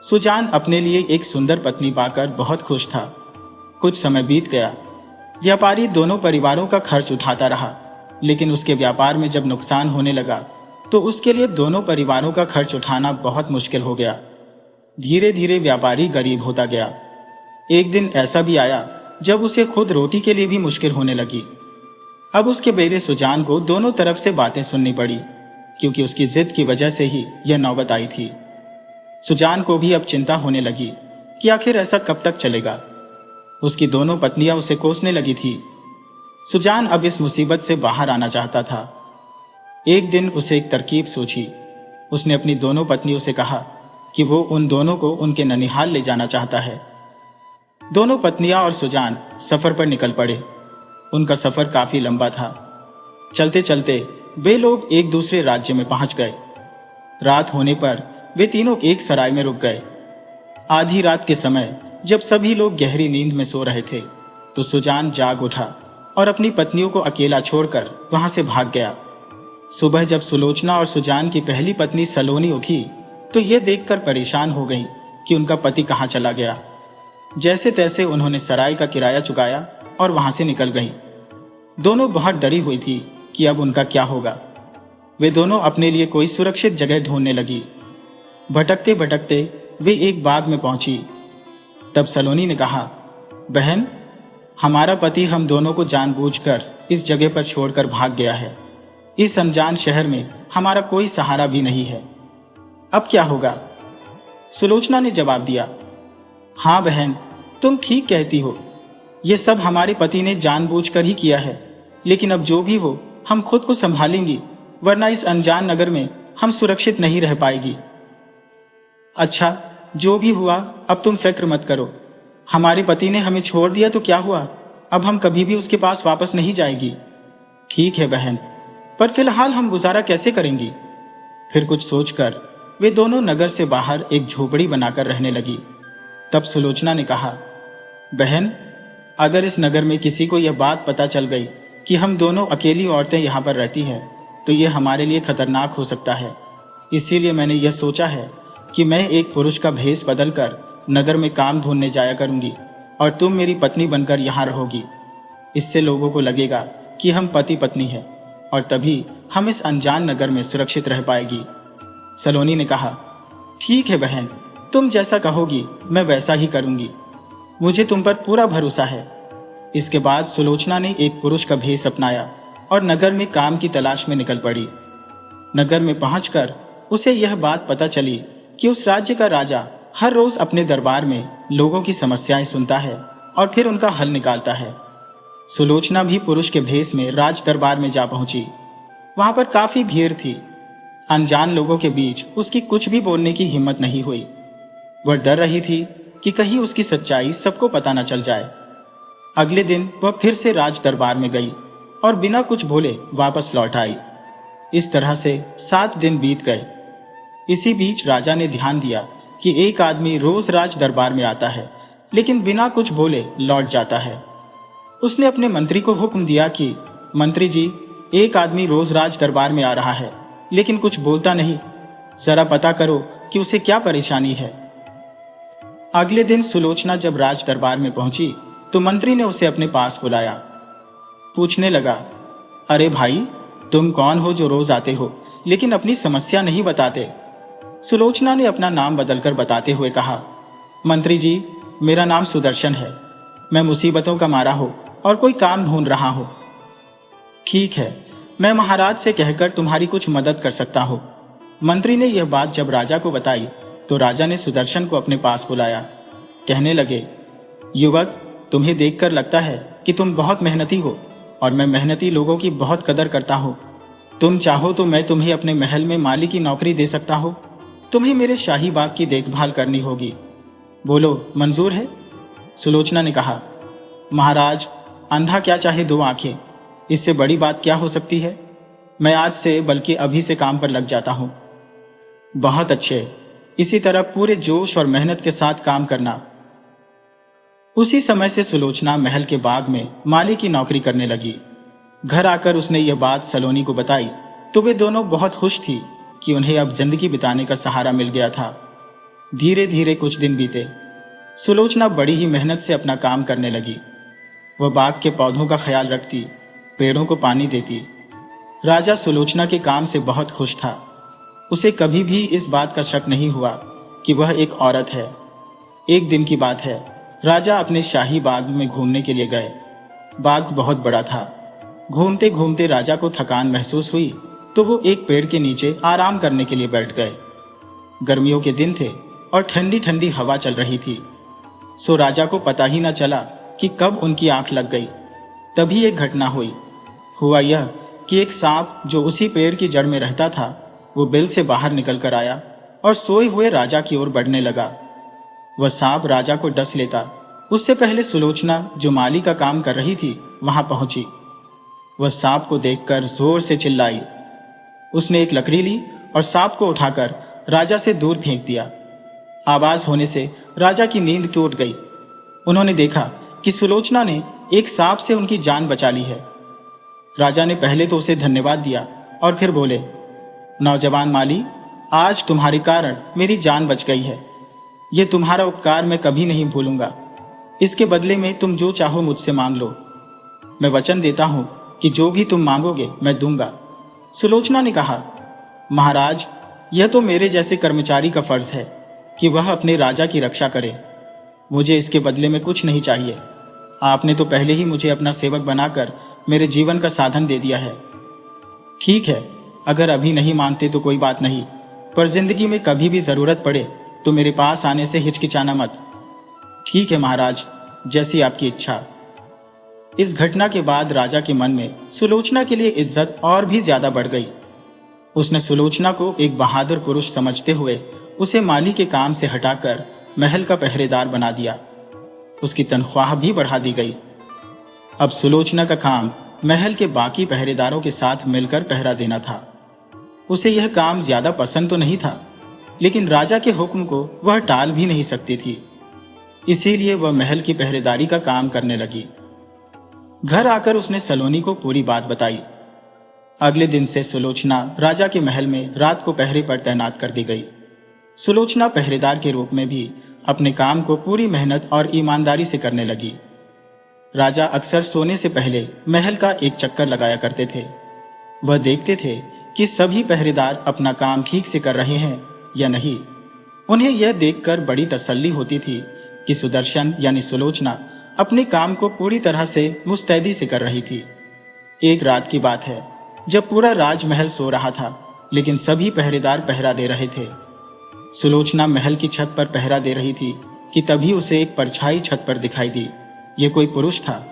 सुजान अपने लिए एक सुंदर पत्नी पाकर बहुत खुश था। कुछ समय बीत गया। व्यापारी दोनों परिवारों का खर्च उठाता रहा, लेकिन उसके व्यापार में जब नुकसान होने लगा तो उसके लिए दोनों परिवारों का खर्च उठाना बहुत मुश्किल हो गया। धीरे धीरे व्यापारी गरीब होता गया। एक दिन ऐसा भी आया जब उसे खुद रोटी के लिए भी मुश्किल होने लगी। अब उसके बेटे सुजान को दोनों तरफ से बातें सुननी पड़ी, क्योंकि उसकी जिद की वजह से ही यह नौबत आई थी। सुजान को भी अब चिंता होने लगी कि आखिर ऐसा कब तक चलेगा। उसकी दोनों पत्नियां उसे कोसने लगी थी। सुजान अब इस मुसीबत से बाहर आना चाहता था। एक दिन उसे एक तरकीब सूझी। उसने अपनी दोनों पत्नियों से कहा कि वो उन दोनों को उनके ननिहाल ले जाना चाहता है। दोनों पत्नियां और सुजान सफर पर निकल पड़े। उनका सफर काफी लंबा था। चलते चलते वे लोग एक दूसरे राज्य में पहुंच गए। रात होने पर वे तीनों एक सराय में रुक गए। आधी रात के समय जब सभी लोग गहरी नींद में सो रहे थे तो सुजान जाग उठा और अपनी पत्नियों को अकेला छोड़कर वहां से भाग गया। सुबह जब सुलोचना और सुजान की पहली पत्नी सलोनी उठी तो यह देखकर परेशान हो गई कि उनका पति कहां चला गया। जैसे तैसे उन्होंने सराय का किराया चुकाया और वहां से निकल गई। दोनों बहुत डरी हुई थी कि अब उनका क्या होगा। वे दोनों अपने लिए कोई सुरक्षित जगह ढूंढने लगी। भटकते भटकते वे एक बाग में पहुंची। तब सलोनी ने कहा, बहन, हमारा पति हम दोनों को जानबूझकर इस जगह पर छोड़कर भाग गया है। इस अनजान शहर में हमारा कोई सहारा भी नहीं है। अब क्या होगा? सुलोचना ने जवाब दिया, हाँ बहन, तुम ठीक कहती हो। यह सब हमारे पति ने जानबूझकर ही किया है, लेकिन अब जो भी हो हम खुद को संभालेंगी, वरना इस अनजान नगर में हम सुरक्षित नहीं रह पाएगी। अच्छा, जो भी हुआ अब तुम फिक्र मत करो। हमारे पति ने हमें छोड़ दिया तो क्या हुआ, अब हम कभी भी उसके पास वापस नहीं जाएगी। ठीक है बहन, पर फिलहाल हम गुजारा कैसे करेंगी? फिर कुछ सोचकर वे दोनों नगर से बाहर एक झोपड़ी बनाकर रहने लगी। तब सुलोचना ने कहा, बहन, अगर इस नगर में किसी को यह बात पता चल गई कि हम दोनों अकेली औरतें यहाँ पर रहती हैं तो यह हमारे लिए खतरनाक हो सकता है। इसीलिए मैंने यह सोचा है कि मैं एक पुरुष का भेष बदलकर नगर में काम ढूंढने जाया करूंगी और तुम मेरी पत्नी बनकर यहाँ रहोगी। इससे लोगों को लगेगा कि हम पति पत्नी हैं और तभी हम इस अनजान नगर में सुरक्षित रह पाएगी। सलोनी ने कहा, ठीक है बहन, तुम जैसा कहोगी मैं वैसा ही करूंगी। मुझे तुम पर पूरा भरोसा है। इसके बाद सुलोचना ने एक पुरुष का भेष अपनाया और नगर में काम की तलाश में निकल पड़ी। नगर में पहुंचकर उसे यह बात पता चली कि उस राज्य का राजा हर रोज अपने दरबार में लोगों की समस्याएं सुनता है और फिर उनका हल निकालता है। सुलोचना भी पुरुष के भेष में राज दरबार में जा पहुंची। वहां पर काफी भीड़ थी। अनजान लोगों के बीच उसकी कुछ भी बोलने की हिम्मत नहीं हुई। वह डर रही थी कि कहीं उसकी सच्चाई सबको पता न चल जाए। अगले दिन वह फिर से राज दरबार में गई और बिना कुछ बोले वापस लौट आई। इस तरह से 7 दिन बीत गए। इसी बीच राजा ने ध्यान दिया कि एक आदमी रोज राज दरबार में आता है लेकिन बिना कुछ बोले लौट जाता है। उसने अपने मंत्री को हुक्म दिया कि मंत्री जी, एक आदमी रोज राज दरबार में आ रहा है लेकिन कुछ बोलता नहीं, जरा पता करो कि उसे क्या परेशानी है। अगले दिन सुलोचना जब राज दरबार में पहुंची तो मंत्री ने उसे अपने पास बुलाया। पूछने लगा, अरे भाई, तुम कौन हो जो रोज आते हो लेकिन अपनी समस्या नहीं बताते? सुलोचना ने अपना नाम बदलकर बताते हुए कहा, मंत्री जी, मेरा नाम सुदर्शन है। मैं मुसीबतों का मारा हूं और कोई काम ढूंढ रहा हूं। ठीक है, मैं महाराज से कहकर तुम्हारी कुछ मदद कर सकता हूं। मंत्री ने यह बात जब राजा को बताई तो राजा ने सुदर्शन को अपने पास बुलाया। कहने लगे, युवक, तुम्हें देखकर लगता है कि तुम बहुत मेहनती हो और मैं मेहनती लोगों की बहुत कदर करता हूं। तुम चाहो तो मैं तुम्हें अपने महल में माली की नौकरी दे सकता हूं। तुम्हें मेरे शाही बाग की देखभाल करनी होगी। बोलो, मंजूर है? सुलोचना ने कहा, महाराज, अंधा क्या चाहे 2 आंखें, इससे बड़ी बात क्या हो सकती है। मैं आज से बल्कि अभी से काम पर लग जाता हूं। बहुत अच्छे, इसी तरह पूरे जोश और मेहनत के साथ काम करना। उसी समय से सुलोचना महल के बाग में माली की नौकरी करने लगी। घर आकर उसने यह बात सलोनी को बताई तो वे दोनों बहुत खुश थी कि उन्हें अब जिंदगी बिताने का सहारा मिल गया था। धीरे धीरे कुछ दिन बीते। सुलोचना बड़ी ही मेहनत से अपना काम करने लगी। वह बाग के पौधों का ख्याल रखती, पेड़ों को पानी देती। राजा सुलोचना के काम से बहुत खुश था। उसे कभी भी इस बात का शक नहीं हुआ कि वह एक औरत है। एक दिन की बात है, राजा अपने शाही बाग में घूमने के लिए गए। बाग बहुत बड़ा था। घूमते घूमते राजा को थकान महसूस हुई तो वो एक पेड़ के नीचे आराम करने के लिए बैठ गए। गर्मियों के दिन थे और ठंडी ठंडी हवा चल रही थी, सो राजा को पता ही न चला कि कब उनकी आंख लग गई। तभी एक घटना हुई। हुआ यह कि एक सांप जो उसी पेड़ की जड़ में रहता था, वो बिल से बाहर निकल कर आया और सोए हुए राजा की ओर बढ़ने लगा। वह सांप राजा को डस लेता उससे पहले सुलोचना, जो माली का काम कर रही थी, वहां पहुंची। वह सांप को देखकर जोर से चिल्लाई। उसने एक लकड़ी ली और सांप को उठाकर राजा से दूर फेंक दिया। आवाज होने से राजा की नींद टूट गई। उन्होंने देखा कि सुलोचना ने एक सांप से उनकी जान बचा ली है। राजा ने पहले तो उसे धन्यवाद दिया और फिर बोले, नौजवान माली, आज तुम्हारे कारण मेरी जान बच गई है। यह तुम्हारा उपकार मैं कभी नहीं भूलूंगा। इसके बदले में तुम जो चाहो मुझसे मांग लो। मैं वचन देता हूं कि जो भी तुम मांगोगे मैं दूंगा। सुलोचना ने कहा, महाराज, यह तो मेरे जैसे कर्मचारी का फर्ज है कि वह अपने राजा की रक्षा करे। मुझे इसके बदले में कुछ नहीं चाहिए। आपने तो पहले ही मुझे अपना सेवक बनाकर मेरे जीवन का साधन दे दिया है। ठीक है, अगर अभी नहीं मानते तो कोई बात नहीं, पर जिंदगी में कभी भी जरूरत पड़े तो मेरे पास आने से हिचकिचाना मत। ठीक है महाराज, जैसी आपकी इच्छा। इस घटना के बाद राजा के मन में सुलोचना के लिए इज्जत और भी ज्यादा बढ़ गई। उसने सुलोचना को एक बहादुर पुरुष समझते हुए उसे माली के काम से हटाकर महल का पहरेदार बना दिया। उसकी तनख्वाह भी बढ़ा दी गई। अब सुलोचना का काम महल के बाकी पहरेदारों के साथ मिलकर पहरा देना था। उसे यह काम ज्यादा पसंद तो नहीं था, लेकिन राजा के हुक्म को वह टाल भी नहीं सकती थी। इसीलिए वह महल की पहरेदारी का काम करने लगी। घर आकर उसने सलोनी को पूरी बात बताई। अगले दिन से सुलोचना राजा के महल में रात को पहरे पर तैनात कर दी गई। सुलोचना पहरेदार के रूप में भी अपने काम को पूरी मेहनत और ईमानदारी से करने लगी। राजा अक्सर सोने से पहले महल का एक चक्कर लगाया करते थे। वह देखते थे कि सभी पहरेदार अपना काम ठीक से कर रहे हैं या नहीं। उन्हें यह देखकर बड़ी तसल्ली होती थी कि सुदर्शन यानी सुलोचना अपने काम को पूरी तरह से मुस्तैदी से कर रही थी। एक रात की बात है, जब पूरा राजमहल सो रहा था, लेकिन सभी पहरेदार पहरा दे रहे थे। सुलोचना महल की छत पर पहरा दे रही थी कि तभी उसे एक परछाई छत पर दिखाई दी। यह कोई पुरुष था।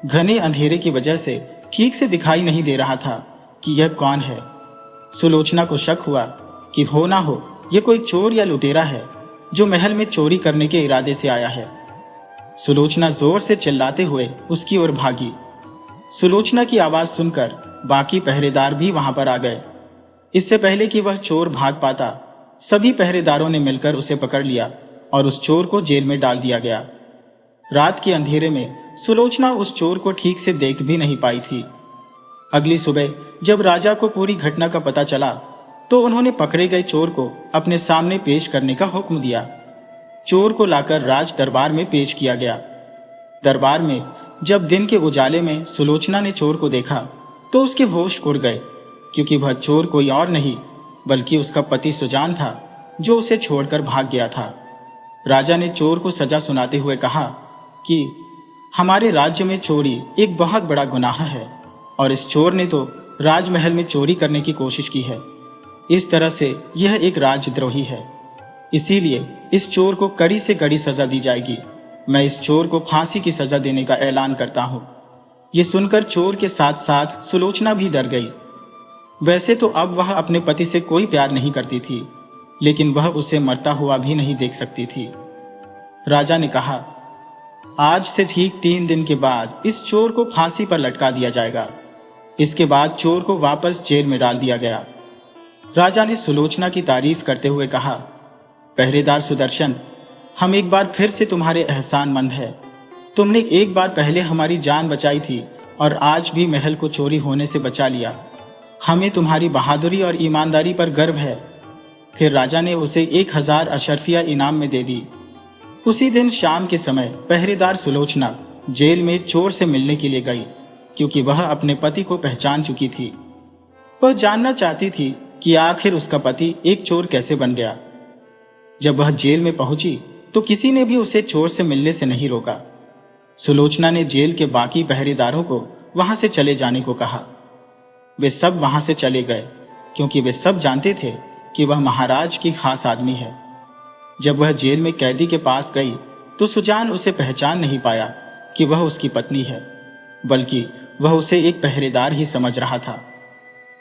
घने अंधेरे की वजह से ठीक से दिखाई नहीं दे रहा था कि यह कौन है। सुलोचना को शक हुआ कि हो ना हो यह कोई चोर या लुटेरा है जो महल में चोरी करने के इरादे से आया है। सुलोचना जोर से चिल्लाते हुए उसकी ओर भागी। सुलोचना की आवाज सुनकर बाकी पहरेदार भी वहां पर आ गए। इससे पहले कि वह चोर भाग पाता, सभी पहरेदारों ने मिलकर उसे पकड़ लिया और उस चोर को जेल में डाल दिया गया। रात के अंधेरे में सुलोचना उस चोर को ठीक से देख भी नहीं पाई थी। अगली सुबह जब राजा को पूरी घटना का पता चला तो उन्होंने पकड़े गए चोर को अपने सामने पेश करने का हुक्म दिया। चोर को लाकर राज दरबार में पेश किया गया। दरबार में जब दिन के उजाले में सुलोचना ने चोर को देखा तो उसके होश उड़ गए, क्योंकि वह चोर कोई और नहीं बल्कि उसका पति सुजान था, जो उसे छोड़कर भाग गया था। राजा ने चोर को सजा सुनाते हुए कहा कि हमारे राज्य में चोरी एक बहुत बड़ा गुनाह है और इस चोर ने तो राजमहल में चोरी करने की कोशिश की है। इस तरह से यह एक राजद्रोही है। इसीलिए इस चोर को कड़ी से कड़ी सजा दी जाएगी। मैं इस चोर को फांसी की सजा देने का ऐलान करता हूं। यह सुनकर चोर के साथ साथ सुलोचना भी डर गई। वैसे तो अब वह अपने पति से कोई प्यार नहीं करती थी, लेकिन वह उसे मरता हुआ भी नहीं देख सकती थी। राजा ने कहा, आज से ठीक 3 दिन के बाद इस चोर को फांसी पर लटका दिया जाएगा। इसके बाद चोर को वापस जेल में डाल दिया गया। राजा ने सुलोचना की तारीफ करते हुए कहा, पहरेदार सुदर्शन, हम एक बार फिर से तुम्हारे एहसानमंद हैं। तुमने एक बार पहले हमारी जान बचाई थी और आज भी महल को चोरी होने से बचा लिया। हमें तुम्हारी बहादुरी और ईमानदारी पर गर्व है। फिर राजा ने उसे 1000 अशर्फिया इनाम में दे दी। उसी दिन शाम के समय पहरेदार सुलोचना जेल में चोर से मिलने के लिए गई, क्योंकि वह अपने पति को पहचान चुकी थी। वह जानना चाहती थी कि आखिर उसका पति एक चोर कैसे बन गया। जब वह जेल में पहुंची तो किसी ने भी उसे चोर से मिलने से नहीं रोका। सुलोचना ने जेल के बाकी पहरेदारों को वहां से चले जाने को कहा। वे सब वहां से चले गए, क्योंकि वे सब जानते थे कि वह महाराज की खास आदमी है। जब वह जेल में कैदी के पास गई तो सुजान उसे पहचान नहीं पाया कि वह उसकी पत्नी है, बल्कि वह उसे एक पहरेदार ही समझ रहा था।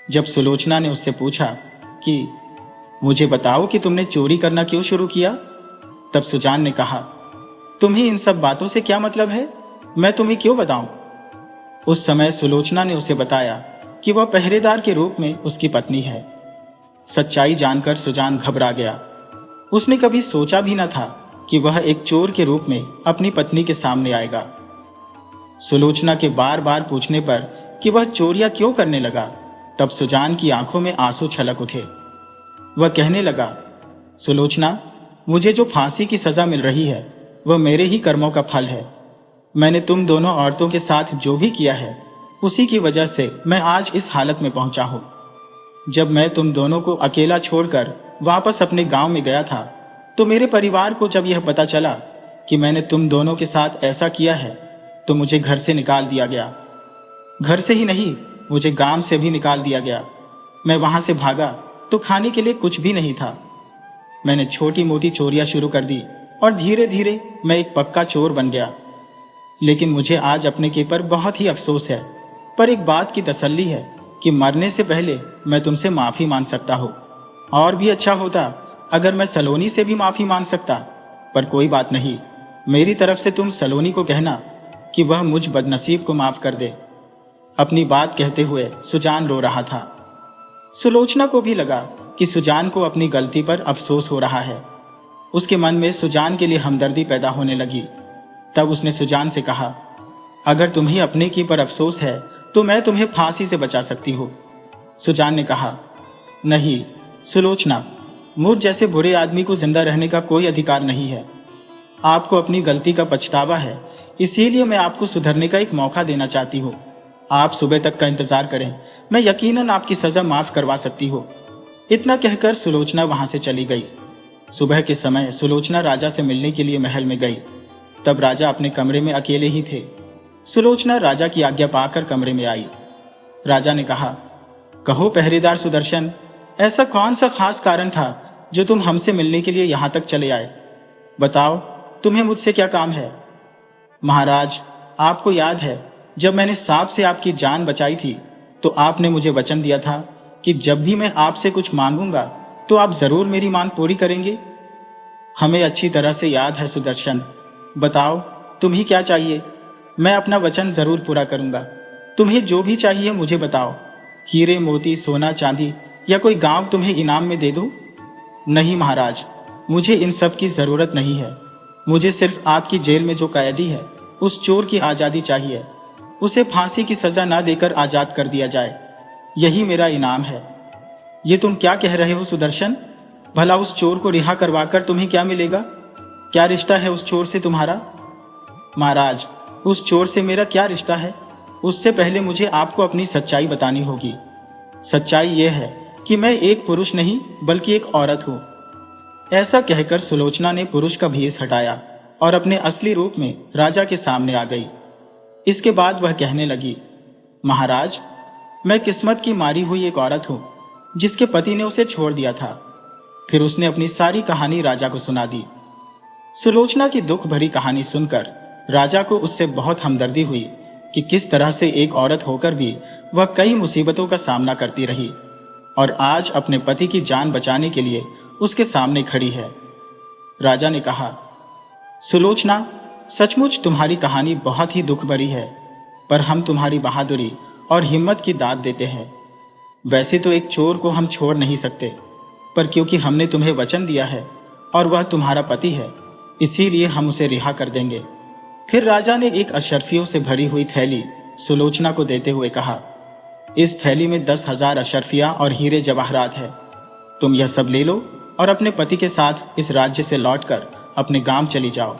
जब सुलोचना ने उससे पूछा कि मुझे बताओ कि तुमने चोरी करना क्यों शुरू किया, तब सुजान ने कहा, तुम्हें इन सब बातों से क्या मतलब है? मैं तुम्हें क्यों बताऊं? उस समय सुलोचना ने उसे बताया कि वह पहरेदार के रूप में उसकी पत्नी है। सच्चाई जानकर सुजान घबरा गया। उसने कभी सोचा भी न था कि वह एक चोर के रूप में अपनी पत्नी के सामने आएगा। सुलोचना के बार बार पूछने पर कि वह चोरियां क्यों करने लगा, तब सुजान की आंखों में आंसू छलक उठे। वह कहने लगा, सुलोचना, मुझे जो फांसी की सजा मिल रही है वह मेरे ही कर्मों का फल है। मैंने तुम दोनों औरतों के साथ जो भी किया है उसी की वजह से मैं आज इस हालत में पहुंचा हूं। जब मैं तुम दोनों को अकेला छोड़कर वापस अपने गांव में गया था तो मेरे परिवार को जब यह पता चला कि मैंने तुम दोनों के साथ ऐसा किया है तो मुझे घर से निकाल दिया गया। घर से ही नहीं, मुझे गांव से भी निकाल दिया गया। मैं वहां से भागा तो खाने के लिए कुछ भी नहीं था। मैंने छोटी मोटी चोरियां शुरू कर दी और धीरे धीरे मैं एक पक्का चोर बन गया। लेकिन मुझे आज अपने के पर बहुत ही अफसोस है, पर एक बात की तसल्ली है कि मरने से पहले मैं तुमसे माफी मांग सकता हूं। और भी अच्छा होता अगर मैं सलोनी से भी माफी मांग सकता, पर कोई बात नहीं। मेरी तरफ से तुम सलोनी को कहना कि वह मुझ बदनसीब को माफ कर दे। अपनी बात कहते हुए सुजान रो रहा था। सुलोचना को भी लगा कि सुजान को अपनी गलती पर अफसोस हो रहा है। उसके मन में सुजान के लिए हमदर्दी पैदा होने लगी। तब उसने सुजान से कहा, अगर तुम्हें अपने की पर अफसोस है तो मैं तुम्हें फांसी से बचा सकती हूँ। सुजान ने कहा, नहीं सुलोचना, मुझ जैसे बुरे आदमी को जिंदा रहने का कोई अधिकार नहीं है। आपको अपनी गलती का पछतावा है, इसीलिए मैं आपको सुधरने का एक मौका देना चाहती हूँ। आप सुबह तक का इंतजार करें, मैं यकीनन आपकी सजा माफ करवा सकती हूँ। इतना कहकर सुलोचना वहां से चली गई। सुबह के समय सुलोचना राजा से मिलने के लिए महल में गई। तब राजा अपने कमरे में अकेले ही थे। सुलोचना राजा की आज्ञा पाकर कमरे में आई। राजा ने कहा, कहो पहरेदार सुदर्शन, ऐसा कौन सा खास कारण था जो तुम हमसे मिलने के लिए यहां तक चले आए? बताओ, तुम्हें मुझसे क्या काम है? महाराज, आपको याद है जब मैंने सांप से आपकी जान बचाई थी तो आपने मुझे वचन दिया था कि जब भी मैं आपसे कुछ मांगूंगा तो आप जरूर मेरी मांग पूरी करेंगे। हमें अच्छी तरह से याद है सुदर्शन। बताओ, तुम्हें क्या चाहिए? मैं अपना वचन जरूर पूरा करूंगा। तुम्हें जो भी चाहिए मुझे बताओ। हीरे मोती, सोना चांदी या कोई गांव तुम्हें इनाम में दे दूं? नहीं महाराज, मुझे इन सब की जरूरत नहीं है। मुझे सिर्फ आपकी जेल में जो कैदी है उस चोर की आजादी चाहिए। उसे फांसी की सजा ना देकर आजाद कर दिया जाए, यही मेरा इनाम है। ये तुम क्या कह रहे हो सुदर्शन? भला उस चोर को रिहा करवाकर तुम्हें क्या मिलेगा? क्या रिश्ता है उस चोर से तुम्हारा? महाराज, उस चोर से मेरा क्या रिश्ता है? उससे पहले मुझे आपको अपनी सच्चाई बतानी होगी। सच्चाई यह है कि मैं एक पुरुष नहीं बल्कि एक औरत हूं। ऐसा कहकर सुलोचना ने पुरुष का भेष हटाया और अपने असली रूप में राजा के सामने आ गई। इसके बाद वह कहने लगी, महाराज, मैं किस्मत की मारी हुई एक औरत हूं जिसके पति ने उसे छोड़ दिया था। फिर उसने अपनी सारी कहानी राजा को सुना दी। सुलोचना की दुख भरी कहानी सुनकर राजा को उससे बहुत हमदर्दी हुई कि किस तरह से एक औरत होकर भी वह कई मुसीबतों का सामना करती रही और आज अपने पति की जान बचाने के लिए उसके सामने खड़ी है। राजा ने कहा, सुलोचना, सचमुच तुम्हारी कहानी बहुत ही दुख भरी है, पर हम तुम्हारी बहादुरी और हिम्मत की दाद देते हैं। वैसे तो एक चोर को हम छोड़ नहीं सकते, पर क्योंकि हमने तुम्हें वचन दिया है और वह तुम्हारा पति है, इसीलिए हम उसे रिहा कर देंगे। फिर राजा ने एक अशर्फियों से भरी हुई थैली सुलोचना को देते हुए कहा, इस थैली में 10,000 अशर्फियां और हीरे जवाहरात है। तुम यह सब ले लो और अपने पति के साथ इस राज्य से लौटकर अपने गांव चली जाओ।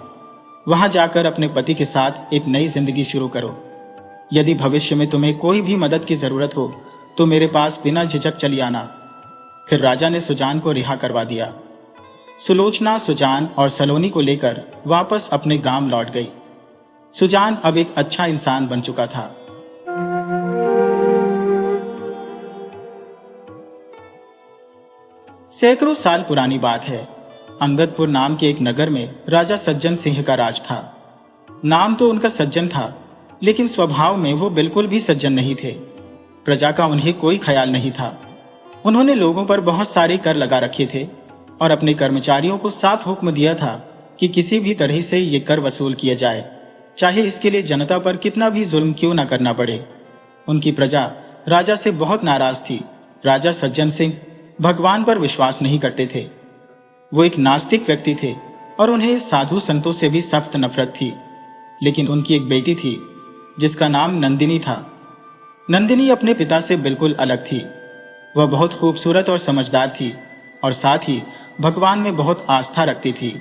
वहां जाकर अपने पति के साथ एक नई जिंदगी शुरू करो। यदि भविष्य में तुम्हें कोई भी मदद की जरूरत हो तो मेरे पास बिना झिझक चली आना। फिर राजा ने सुजान को रिहा करवा दिया। सुलोचना सुजान और सलोनी को लेकर वापस अपने गांव लौट गई। सुजान अब एक अच्छा इंसान बन चुका था। सैकड़ों साल पुरानी बात है। अंगदपुर नाम के एक नगर में राजा सज्जन सिंह का राज था। नाम तो उनका सज्जन था, लेकिन स्वभाव में वो बिल्कुल भी सज्जन नहीं थे। प्रजा का उन्हें कोई ख्याल नहीं था। उन्होंने लोगों पर बहुत सारे कर लगा रखे थे और अपने कर्मचारियों को साफ हुक्म दिया था कि किसी भी तरह से ये कर वसूल किया जाए, चाहे इसके लिए जनता पर कितना भी जुल्म क्यों न करना पड़े। उनकी प्रजा राजा से बहुत नाराज थी। राजा सज्जन सिंह भगवान पर विश्वास नहीं करते थे। वो एक नास्तिक व्यक्ति थे और उन्हें साधु संतों से भी सख्त नफरत थी। लेकिन उनकी एक बेटी थी जिसका नाम नंदिनी था। नंदिनी अपने पिता से बिल्कुल अलग थी। वह बहुत खूबसूरत और समझदार थी और साथ ही भगवान में बहुत आस्था रखती थी।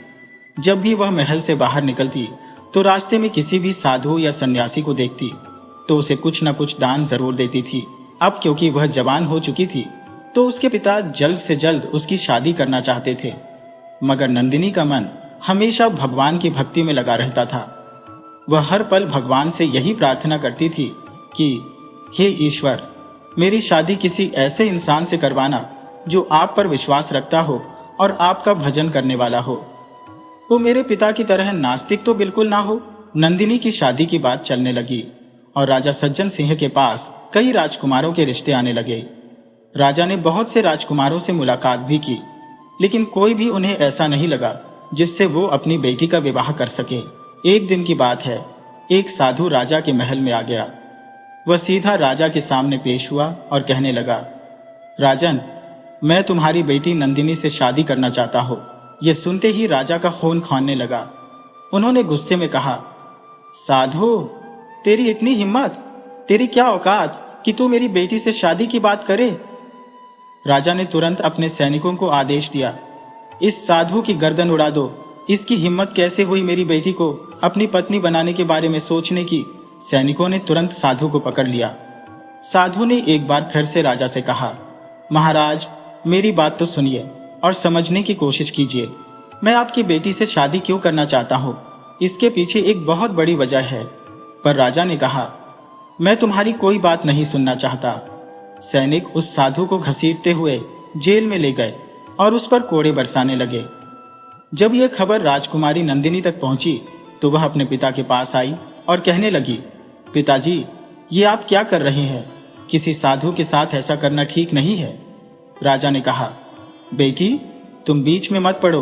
जब भी वह महल से बाहर निकलती तो रास्ते में किसी भी साधु या सन्यासी को देखती तो उसे कुछ न कुछ दान जरूर देती थी। अब क्योंकि वह जवान हो चुकी थी तो उसके पिता जल्द से जल्द उसकी शादी करना चाहते थे, मगर नंदिनी का मन हमेशा भगवान की भक्ति में लगा रहता था। वह हर पल भगवान से यही प्रार्थना करती थी कि हे ईश्वर, मेरी शादी किसी ऐसे इंसान से करवाना जो आप पर विश्वास रखता हो और आपका भजन करने वाला हो। वो मेरे पिता की तरह नास्तिक तो बिल्कुल ना हो। नंदिनी की शादी की बात चलने लगी और राजा सज्जन सिंह के पास कई राजकुमारों के रिश्ते आने लगे। राजा ने बहुत से राजकुमारों से मुलाकात भी की, लेकिन कोई भी उन्हें ऐसा नहीं लगा जिससे वो अपनी बेटी का विवाह कर सके। एक दिन की बात है, एक साधु राजा के महल में आ गया। वह सीधा राजा के सामने पेश हुआ और कहने लगा, राजन, मैं तुम्हारी बेटी नंदिनी से शादी करना चाहता हूं। यह सुनते ही राजा का खून खौलने लगा। उन्होंने गुस्से में कहा, साधु, तेरी इतनी हिम्मत, तेरी क्या औकात कि तू मेरी बेटी से शादी की बात करे। राजा ने तुरंत अपने सैनिकों को आदेश दिया, इस साधु की गर्दन उड़ा दो। इसकी हिम्मत कैसे हुई मेरी बेटी को अपनी पत्नी बनाने के बारे में सोचने की। सैनिकों ने तुरंत साधु को पकड़ लिया। साधु ने एक बार फिर से राजा से कहा, महाराज, मेरी बात तो सुनिए और समझने की कोशिश कीजिए। मैं आपकी बेटी से शादी क्यों करना चाहता हूँ, इसके पीछे एक बहुत बड़ी वजह है। पर राजा ने कहा, मैं तुम्हारी कोई बात नहीं सुनना चाहता। सैनिक उस साधु को घसीटते हुए जेल में ले गए और उस पर कोड़े बरसाने लगे। जब यह खबर राजकुमारी नंदिनी तक पहुंची तो वह अपने पिता के पास आई और कहने लगी, पिताजी, ये आप क्या कर रहे हैं? किसी साधु के साथ ऐसा करना ठीक नहीं है। राजा ने कहा, बेटी, तुम बीच में मत पड़ो।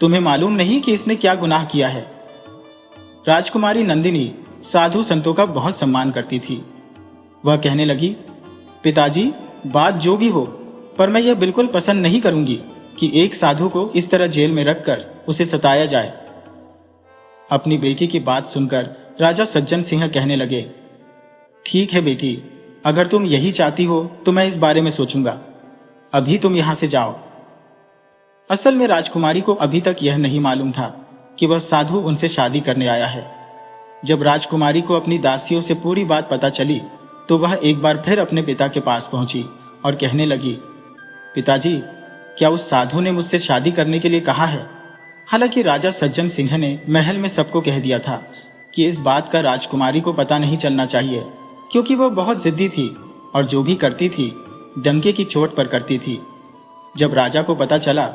तुम्हें मालूम नहीं कि इसने क्या गुनाह किया है। राजकुमारी नंदिनी साधु संतों का बहुत सम्मान करती थी। वह कहने लगी, पिताजी, बात जो भी हो, पर मैं यह बिल्कुल पसंद नहीं करूंगी कि एक साधु को इस तरह जेल में रखकर उसे सताया जाए। अपनी बेटी की बात सुनकर राजा सज्जन सिंह कहने लगे, ठीक है बेटी, अगर तुम यही चाहती हो तो मैं इस बारे में सोचूंगा। अभी तुम यहां से जाओ। असल में राजकुमारी को अभी तक यह नहीं मालूम था कि वह साधु उनसे शादी करने आया है। जब राजकुमारी को अपनी दासियों से पूरी बात पता चली तो वह एक बार फिर अपने पिता के पास पहुंची और कहने लगी, पिताजी, क्या उस साधु ने मुझसे शादी करने के लिए कहा है? हालांकि राजा सज्जन सिंह ने महल में सबको कह दिया था कि इस बात का राजकुमारी को पता नहीं चलना चाहिए, क्योंकि वह बहुत जिद्दी थी और जो भी करती थी डंके की चोट पर करती थी। जब राजा को पता चला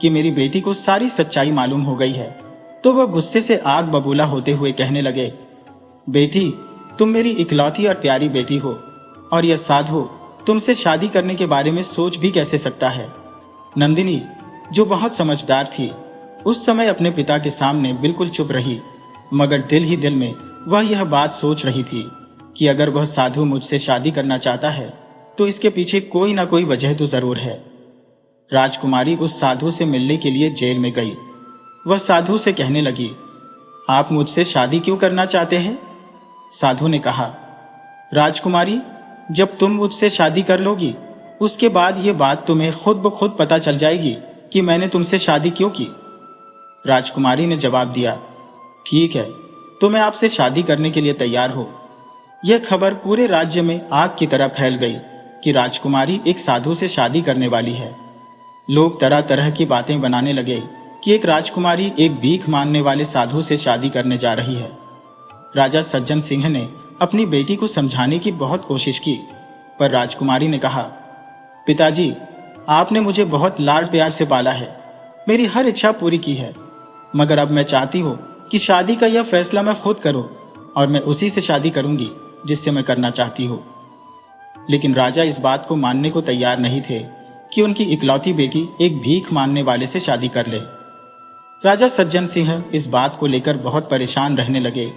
कि मेरी बेटी को सारी सच्चाई मालूम हो गई है तो वह गुस्से से आग बबूला होते हुए कहने लगे, बेटी, तुम मेरी इकलौती और प्यारी बेटी हो और यह साधु तुमसे शादी करने के बारे में सोच भी कैसे सकता है। नंदिनी, जो बहुत समझदार थी, उस समय अपने पिता के सामने बिल्कुल चुप रही, मगर दिल ही दिल में वह यह बात सोच रही थी कि अगर वह साधु मुझसे शादी करना चाहता है तो इसके पीछे कोई ना कोई वजह तो जरूर है। राजकुमारी उस साधु से मिलने के लिए जेल में गई। वह साधु से कहने लगी, आप मुझसे शादी क्यों करना चाहते हैं? साधु ने कहा, राजकुमारी, जब तुम मुझसे शादी कर लोगी, उसके बाद ये बात तुम्हें खुद ब खुद पता चल जाएगी कि मैंने तुमसे शादी क्यों की। राजकुमारी ने जवाब दिया, ठीक है, तो मैं आपसे शादी करने के लिए तैयार हूं। यह खबर पूरे राज्य में आग की तरह फैल गई कि राजकुमारी एक साधु से शादी करने वाली है। लोग तरह तरह की बातें बनाने लगे कि एक राजकुमारी एक भीख मांगने वाले साधु से शादी करने जा रही है। राजा सज्जन सिंह ने अपनी बेटी को समझाने की बहुत कोशिश की, पर राजकुमारी ने कहा, पिताजी, आपने मुझे बहुत लाड प्यार से पाला है, मेरी हर इच्छा पूरी की है, मगर अब मैं चाहती हूँ कि शादी का यह फैसला मैं खुद करूं और मैं उसी से शादी करूंगी जिससे मैं करना चाहती हूँ। लेकिन राजा इस बात को मानने को तैयार नहीं थे कि उनकी इकलौती बेटी एक भीख मांगने वाले से शादी कर ले। राजा सज्जन सिंह इस बात को लेकर बहुत परेशान रहने लगे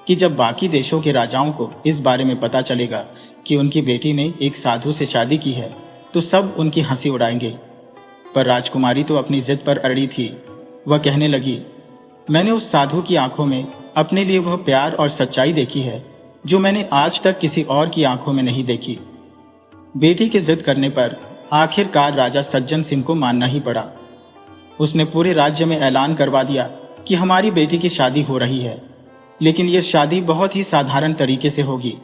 कि जब बाकी देशों के राजाओं को इस बारे में पता चलेगा कि उनकी बेटी ने एक साधु से शादी की है तो सब उनकी हंसी उड़ाएंगे। पर राजकुमारी तो अपनी जिद पर अड़ी थी। वह कहने लगी, मैंने उस साधु की आंखों में अपने लिए वह प्यार और सच्चाई देखी है जो मैंने आज तक किसी और की आंखों में नहीं देखी। बेटी की जिद करने पर आखिरकार राजा सज्जन सिंह को मानना ही पड़ा। उसने पूरे राज्य में ऐलान करवा दिया कि हमारी बेटी की शादी हो रही है, लेकिन यह शादी बहुत ही साधारण तरीके से होगी।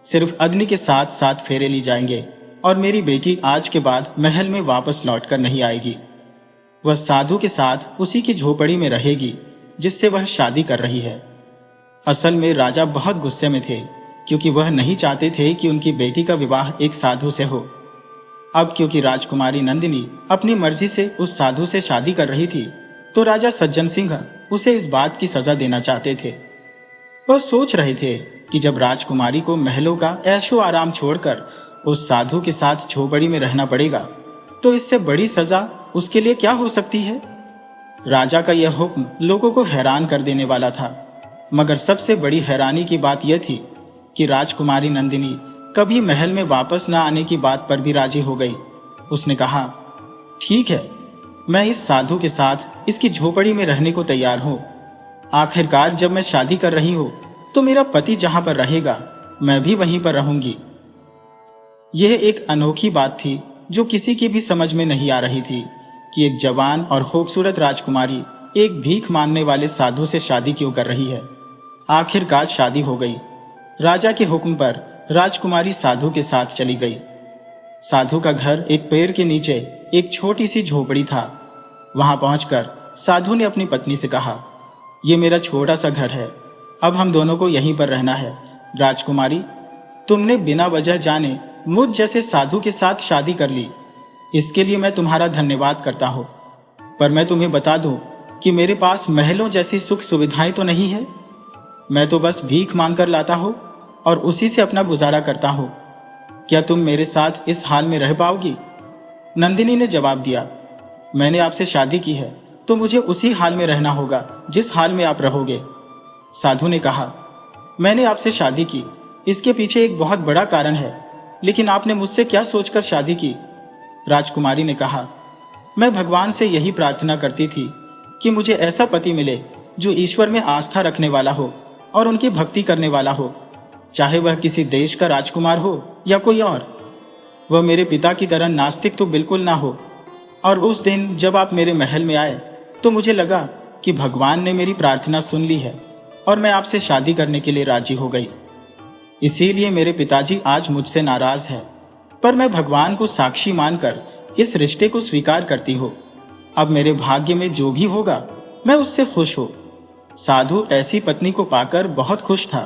सिर्फ अग्नि के साथ 7 फेरे ली जाएंगे और मेरी बेटी आज के बाद महल में वापस लौटकर नहीं आएगी। वह साधु के साथ उसी की झोपड़ी में रहेगी जिससे वह शादी कर रही है। असल में राजा बहुत गुस्से में थे क्योंकि वह नहीं चाहते थे कि उनकी बेटी का विवाह एक साधु से हो। अब क्योंकि राजकुमारी नंदिनी अपनी मर्जी से उस साधु से शादी कर रही थी, तो राजा सज्जन सिंह उसे इस बात की सजा देना चाहते थे। वह सोच रहे थे कि जब राजकुमारी को महलों का ऐशो आराम छोड़कर उस साधु के साथ झोपड़ी में रहना पड़ेगा, तो इससे बड़ी सजा उसके लिए क्या हो सकती है। राजा का यह हुक्म लोगों को हैरान कर देने वाला था, मगर सबसे बड़ी हैरानी की बात यह थी कि राजकुमारी नंदिनी कभी महल में वापस न आने की बात पर भी राजी हो गई। उसने कहा, ठीक है, मैं इस साधु के साथ इसकी झोपड़ी में रहने को तैयार हूं। आखिरकार जब मैं शादी कर रही हूं तो मेरा पति जहां पर रहेगा मैं भी वहीं पर रहूंगी। यह एक अनोखी बात थी जो किसी की भी समझ में नहीं आ रही थी कि एक जवान और खूबसूरत राजकुमारी एक भीख मांगने वाले साधु से शादी क्यों कर रही है। आखिरकार शादी हो गई। राजा के हुक्म पर राजकुमारी साधु के साथ चली गई। साधु का घर एक पेड़ के नीचे एक छोटी सी झोपड़ी था। वहां पहुंचकर साधु ने अपनी पत्नी से कहा, यह मेरा छोटा सा घर है, अब हम दोनों को यहीं पर रहना है। राजकुमारी, तुमने बिना वजह जाने मुझ जैसे साधु के साथ शादी कर ली, इसके लिए मैं तुम्हारा धन्यवाद करता हूं। पर मैं तुम्हें बता दूं कि मेरे पास महलों जैसी सुख सुविधाएं तो नहीं है। मैं तो बस भीख मांगकर लाता हूं और उसी से अपना गुजारा करता हूं। क्या तुम मेरे साथ इस हाल में रह पाओगी? नंदिनी ने जवाब दिया, मैंने आपसे शादी की है तो मुझे उसी हाल में रहना होगा जिस हाल में आप रहोगे। साधु ने कहा, मैंने आपसे शादी की, इसके पीछे एक बहुत बड़ा कारण है, लेकिन आपने मुझसे क्या सोचकर शादी की? राजकुमारी ने कहा, मैं भगवान से यही प्रार्थना करती थी कि मुझे ऐसा पति मिले जो ईश्वर में आस्था रखने वाला हो और उनकी भक्ति करने वाला हो, चाहे वह किसी देश का राजकुमार हो या कोई और। वह मेरे पिता की तरह नास्तिक तो बिल्कुल ना हो। और उस दिन जब आप मेरे महल में आए तो मुझे लगा कि भगवान ने मेरी प्रार्थना सुन ली है और मैं आपसे शादी करने के लिए राजी हो गई। इसीलिए मेरे पिताजी आज मुझसे नाराज है, पर मैं भगवान को साक्षी मानकर इस रिश्ते को स्वीकार करती हूँ। अब मेरे भाग्य में जो भी होगा मैं उससे खुश हूँ। साधु ऐसी पत्नी को पाकर बहुत खुश था।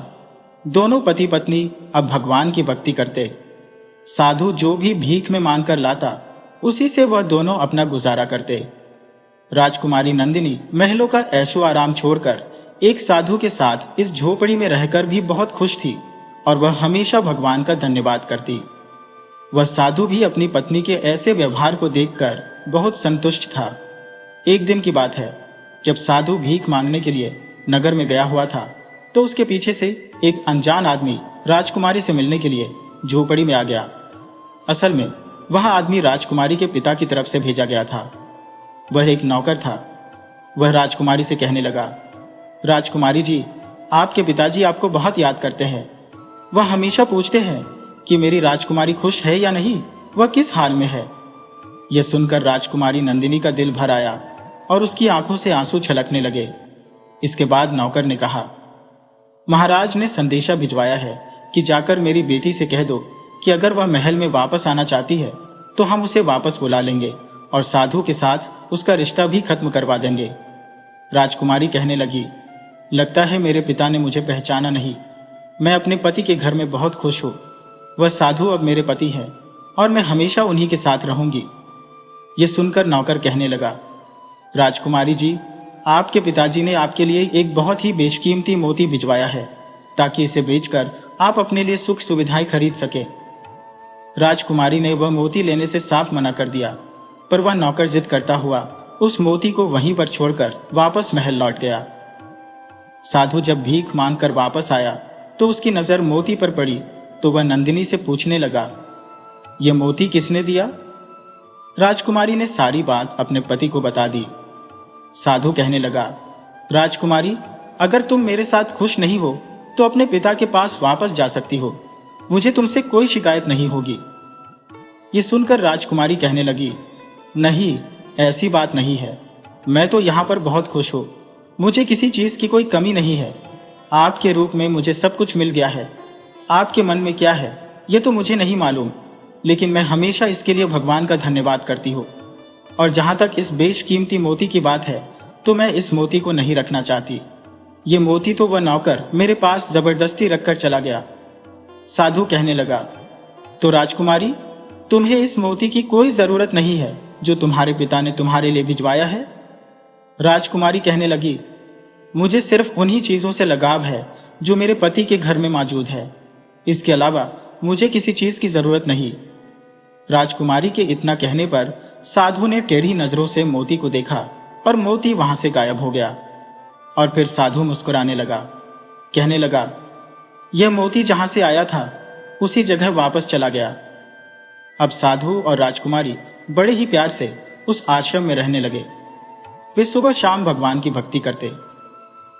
दोनों पति पत्नी अब भगवान की भक्ति करते। साधु जो भी भीख में मांगकर लाता उसी से वह दोनों अपना गुजारा करते। राजकुमारी नंदिनी महलों का ऐशो आराम छोड़कर एक साधु के साथ इस झोपड़ी में रहकर भी बहुत खुश थी और वह हमेशा भगवान का धन्यवाद करती। वह साधु भी अपनी पत्नी के ऐसे व्यवहार को देखकर बहुत संतुष्ट था। एक दिन की बात है, जब साधु भीख मांगने के लिए नगर में गया हुआ था तो उसके पीछे से एक अनजान आदमी राजकुमारी से मिलने के लिए झोपड़ी में आ गया। असल में वह आदमी राजकुमारी के पिता की तरफ से भेजा गया था। वह एक नौकर था। वह राजकुमारी से कहने लगा, राजकुमारी जी, आपके पिताजी आपको बहुत याद करते हैं। वह हमेशा पूछते हैं कि मेरी राजकुमारी खुश है या नहीं, वह किस हाल में है। यह सुनकर राजकुमारी नंदिनी का दिल भर आया और उसकी आंखों से आंसू छलकने लगे। इसके बाद नौकर ने कहा, महाराज ने संदेशा भिजवाया है कि जाकर मेरी बेटी से कह दो कि अगर वह महल में वापस आना चाहती है तो हम उसे वापस बुला लेंगे और साधु के साथ उसका रिश्ता भी खत्म करवा देंगे। राजकुमारी कहने लगी, लगता है मेरे पिता ने मुझे पहचाना नहीं। मैं अपने पति के घर में बहुत खुश हूँ। वह साधु अब मेरे पति हैं और मैं हमेशा उन्हीं के साथ रहूंगी। ये सुनकर नौकर कहने लगा, राजकुमारी जी, आपके पिताजी ने आपके लिए एक बहुत ही बेशकीमती मोती भिजवाया है ताकि इसे बेचकर आप अपने लिए सुख सुविधाएं खरीद सके। राजकुमारी ने वह मोती लेने से साफ मना कर दिया, पर वह नौकर जिद करता हुआ उस मोती को वहीं पर छोड़कर वापस महल लौट गया। साधु जब भीख मांगकर वापस आया तो उसकी नजर मोती पर पड़ी तो वह नंदिनी से पूछने लगा, यह मोती किसने दिया? राजकुमारी ने सारी बात अपने पति को बता दी। साधु कहने लगा, राजकुमारी, अगर तुम मेरे साथ खुश नहीं हो तो अपने पिता के पास वापस जा सकती हो। मुझे तुमसे कोई शिकायत नहीं होगी। ये सुनकर राजकुमारी कहने लगी, नहीं, ऐसी बात नहीं है। मैं तो यहाँ पर बहुत खुश हूँ। मुझे किसी चीज की कोई कमी नहीं है। आपके रूप में मुझे सब कुछ मिल गया है। आपके मन में क्या है ये तो मुझे नहीं मालूम, लेकिन मैं हमेशा इसके लिए भगवान का धन्यवाद करती हूँ। और जहां तक इस बेशकीमती मोती की बात है तो मैं इस मोती को नहीं रखना चाहती। ये मोती तो वह नौकर मेरे पास जबरदस्ती रखकर चला गया। साधु कहने लगा, तो राजकुमारी, तुम्हें इस मोती की कोई जरूरत नहीं है जो तुम्हारे पिता ने तुम्हारे लिए भिजवाया है? राजकुमारी कहने लगी, मुझे सिर्फ उन्हीं चीजों से लगाव है जो मेरे पति के घर में मौजूद है। इसके अलावा मुझे किसी चीज की जरूरत नहीं। राजकुमारी के इतना कहने पर साधु ने टेढ़ी नजरों से मोती को देखा और मोती वहां से गायब हो गया। और फिर साधु मुस्कुराने लगा, कहने लगा, यह मोती जहां से आया था उसी जगह वापस चला गया। अब साधु और राजकुमारी बड़े ही प्यार से उस आश्रम में रहने लगे। वे सुबह शाम भगवान की भक्ति करते,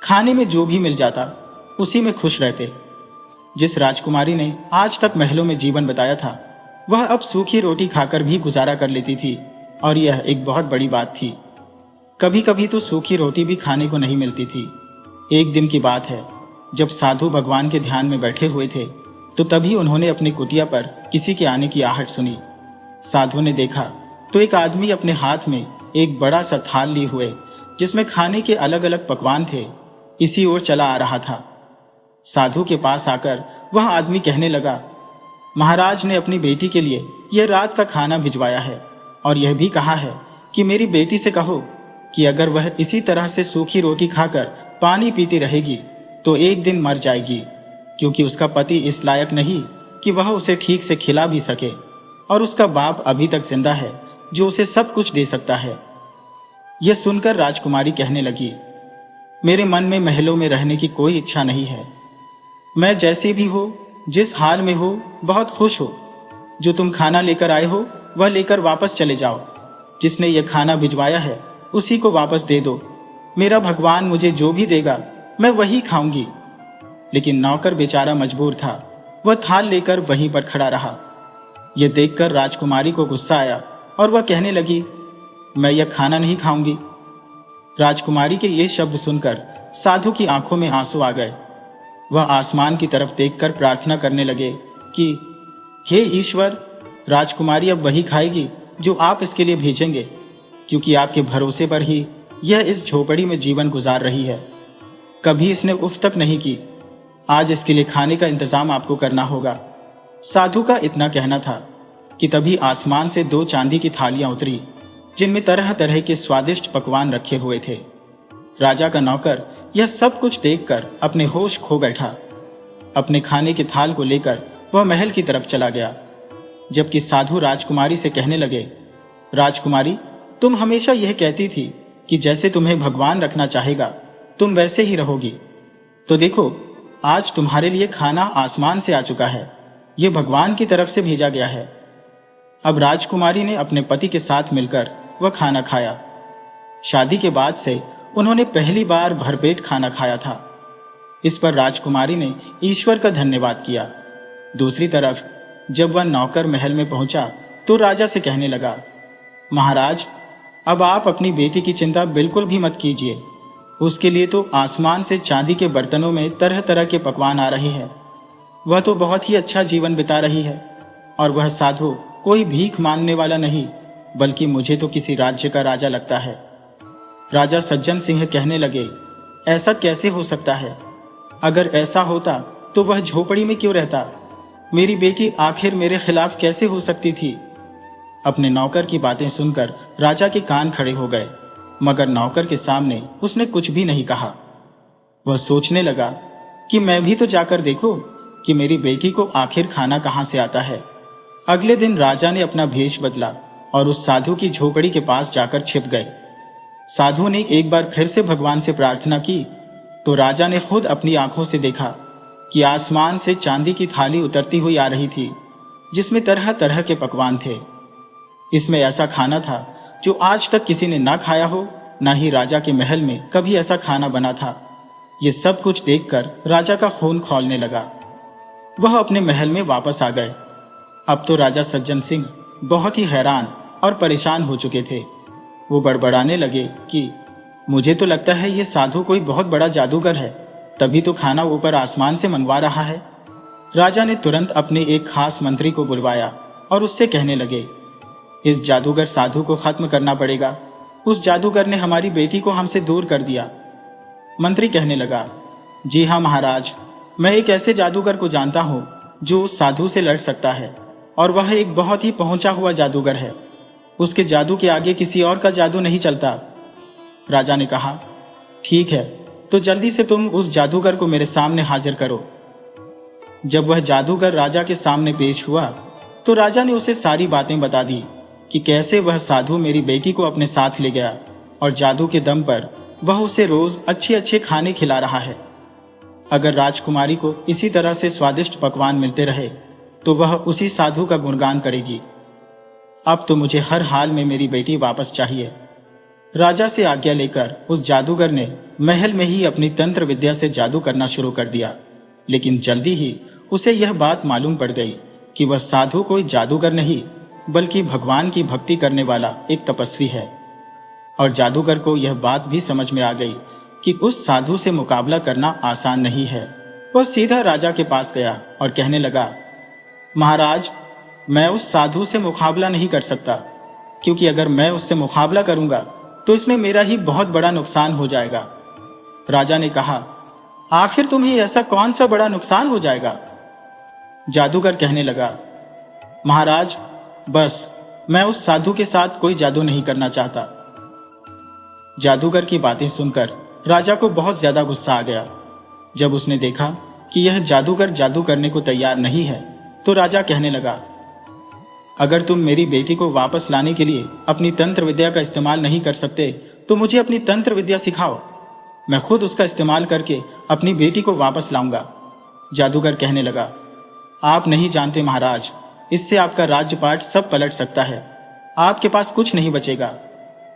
खाने में जो भी मिल जाता उसी में खुश रहते। जिस राजकुमारी ने आज तक महलों में जीवन बताया था वह अब सूखी रोटी खाकर भी गुजारा कर लेती थी, और यह एक बहुत बड़ी बात थी। कभी कभी तो सूखी रोटी भी खाने को नहीं मिलती थी। एक दिन की बात है, जब साधु भगवान के ध्यान में बैठे हुए थे तो तभी उन्होंने अपनी कुटिया पर किसी के आने की आहट सुनी। साधु ने देखा तो एक आदमी अपने हाथ में एक बड़ा सा थाल लिए हुए जिसमें खाने के अलग अलग पकवान थे इसी ओर चला आ रहा था। साधु के पास आकर वह आदमी कहने लगा, महाराज ने अपनी बेटी के लिए यह रात का खाना भिजवाया है और यह भी कहा है कि मेरी बेटी से कहो कि अगर वह इसी तरह से सूखी रोटी खाकर पानी पीती रहेगी तो एक दिन मर जाएगी, क्योंकि उसका पति इस लायक नहीं कि वह उसे ठीक से खिला भी सके, और उसका बाप अभी तक जिंदा है जो उसे सब कुछ दे सकता है। यह सुनकर राजकुमारी कहने लगी, मेरे मन में महलों में रहने की कोई इच्छा नहीं है। मैं जैसी भी हो, जिस हाल में हो, बहुत खुश हो। जो तुम खाना लेकर आए हो वह लेकर वापस चले जाओ। जिसने यह खाना भिजवाया है उसी को वापस दे दो। मेरा भगवान मुझे जो भी देगा मैं वही खाऊंगी। लेकिन नौकर बेचारा मजबूर था, वह थाल लेकर वहीं पर खड़ा रहा। यह देखकर राजकुमारी को गुस्सा आया और वह कहने लगी, मैं यह खाना नहीं खाऊंगी। राजकुमारी के ये शब्द सुनकर साधु की आंखों में आंसू आ गए। वह आसमान की तरफ देखकर प्रार्थना करने लगे कि हे ईश्वर, राजकुमारी अब वही खाएगी जो आप इसके लिए भेजेंगे, क्योंकि आपके भरोसे पर ही यह इस झोपड़ी में जीवन गुजार रही है। कभी इसने उफ तक नहीं की। आज इसके लिए खाने का इंतजाम आपको करना होगा। साधु का इतना कहना था कि तभी आसमान से 2 चांदी की थालियां उतरी जिनमें तरह तरह के स्वादिष्ट पकवान रखे हुए थे। राजा का नौकर यह सब कुछ देखकर अपने होश खो बैठा। अपने खाने के थाल को लेकर वह महल की तरफ चला गया, जबकि साधु राजकुमारी से कहने लगे, राजकुमारी, तुम हमेशा यह कहती थी कि जैसे तुम्हें भगवान रखना चाहेगा तुम वैसे ही रहोगी। तो देखो, आज तुम्हारे लिए खाना आसमान से आ चुका है। यह भगवान की तरफ से भेजा गया है। अब राजकुमारी ने अपने पति के साथ मिलकर वह खाना खाया। शादी के बाद से उन्होंने पहली बार भरपेट खाना खाया था। इस पर राजकुमारी ने ईश्वर का धन्यवाद किया। दूसरी तरफ जब वह नौकर महल में पहुंचा तो राजा से कहने लगा, महाराज, अब आप अपनी बेटी की चिंता बिल्कुल भी मत कीजिए। उसके लिए तो आसमान से चांदी के बर्तनों में तरह तरह के पकवान आ रहे हैं। वह तो बहुत ही अच्छा जीवन बिता रही है और वह साधु कोई भीख मांगने वाला नहीं, बल्कि मुझे तो किसी राज्य का राजा लगता है। राजा सज्जन सिंह कहने लगे, ऐसा कैसे हो सकता है? अगर ऐसा होता तो वह झोपड़ी में क्यों रहता? मेरी बेटी आखिर मेरे खिलाफ कैसे हो सकती थी? अपने नौकर की बातें सुनकर राजा के कान खड़े हो गए, मगर नौकर के सामने उसने कुछ भी नहीं कहा। वह सोचने लगा कि मैं भी तो जाकर देखूं कि मेरी बेटी को आखिर खाना कहां से आता है। अगले दिन राजा ने अपना भेष बदला और उस साधु की झोपड़ी के पास जाकर छिप गए। साधु ने एक बार फिर से भगवान से प्रार्थना की तो राजा ने खुद अपनी आंखों से देखा कि आसमान से चांदी की थाली उतरती हुई आ रही थी, जिसमें तरह तरह के पकवान थे। इसमें ऐसा खाना था जो आज तक किसी ने ना खाया हो, न ही राजा के महल में कभी ऐसा खाना बना था। ये सब कुछ देखकर राजा का खून खौलने लगा। वह अपने महल में वापस आ गए। अब तो राजा सज्जन सिंह बहुत ही हैरान और परेशान हो चुके थे। वो बड़बड़ाने लगे कि मुझे तो लगता है ये साधु कोई बहुत बड़ा जादूगर है, तभी तो खाना ऊपर आसमान से मंगवा रहा है। राजा ने तुरंत अपने एक खास मंत्री को बुलवाया और उससे कहने लगे, इस जादूगर साधु को खत्म करना पड़ेगा। उस जादूगर ने हमारी बेटी को हमसे दूर कर दिया। मंत्री कहने लगा, जी हाँ महाराज, मैं एक ऐसे जादूगर को जानता हूं जो उस साधु से लड़ सकता है, और वह एक बहुत ही पहुंचा हुआ जादूगर है। उसके जादू के आगे किसी और का जादू नहीं चलता। राजा ने कहा, ठीक है, तो जल्दी से तुम उस जादूगर को मेरे सामने हाजिर करो। जब वह जादूगर राजा के सामने पेश हुआ तो राजा ने उसे सारी बातें बता दी कि कैसे वह साधु मेरी बेटी को अपने साथ ले गया और जादू के दम पर वह उसे रोज अच्छे अच्छे खाने खिला रहा है। अगर राजकुमारी को इसी तरह से स्वादिष्ट पकवान मिलते रहे तो वह उसी साधु का गुणगान करेगी। अब तो मुझे हर हाल में मेरी बेटी वापस चाहिए। राजा से आज्ञा लेकर उस जादूगर ने महल में ही अपनी तंत्र विद्या से जादू करना शुरू कर दिया। लेकिन जल्दी ही उसे यह बात मालूम पड़ गई कि वह साधु कोई जादूगर नहीं, बल्कि भगवान की भक्ति करने वाला एक तपस्वी है। और जादूगर को यह बात भी समझ में आ गई कि उस साधु से मुकाबला करना आसान नहीं है। वह सीधा राजा के पास गया और कहने लगा, महाराज, मैं उस साधु से मुकाबला नहीं कर सकता, क्योंकि अगर मैं उससे मुकाबला करूंगा तो इसमें मेरा ही बहुत बड़ा नुकसान हो जाएगा। राजा ने कहा, आखिर तुम्हें ऐसा कौन सा बड़ा नुकसान हो जाएगा? जादूगर कहने लगा, महाराज, बस मैं उस साधु के साथ कोई जादू नहीं करना चाहता। जादूगर की बातें सुनकर राजा को बहुत ज्यादा गुस्सा आ गया। जब उसने देखा कि यह जादूगर जादू करने को तैयार नहीं है तो राजा कहने लगा, अगर तुम मेरी बेटी को वापस लाने के लिए अपनी तंत्र विद्या का इस्तेमाल नहीं कर सकते तो मुझे अपनी तंत्र विद्या सिखाओ। मैं खुद उसका इस्तेमाल करके अपनी बेटी को वापस लाऊंगा। जादूगर कहने लगा, आप नहीं जानते महाराज, इससे आपका राज्यपाट सब पलट सकता है। आपके पास कुछ नहीं बचेगा।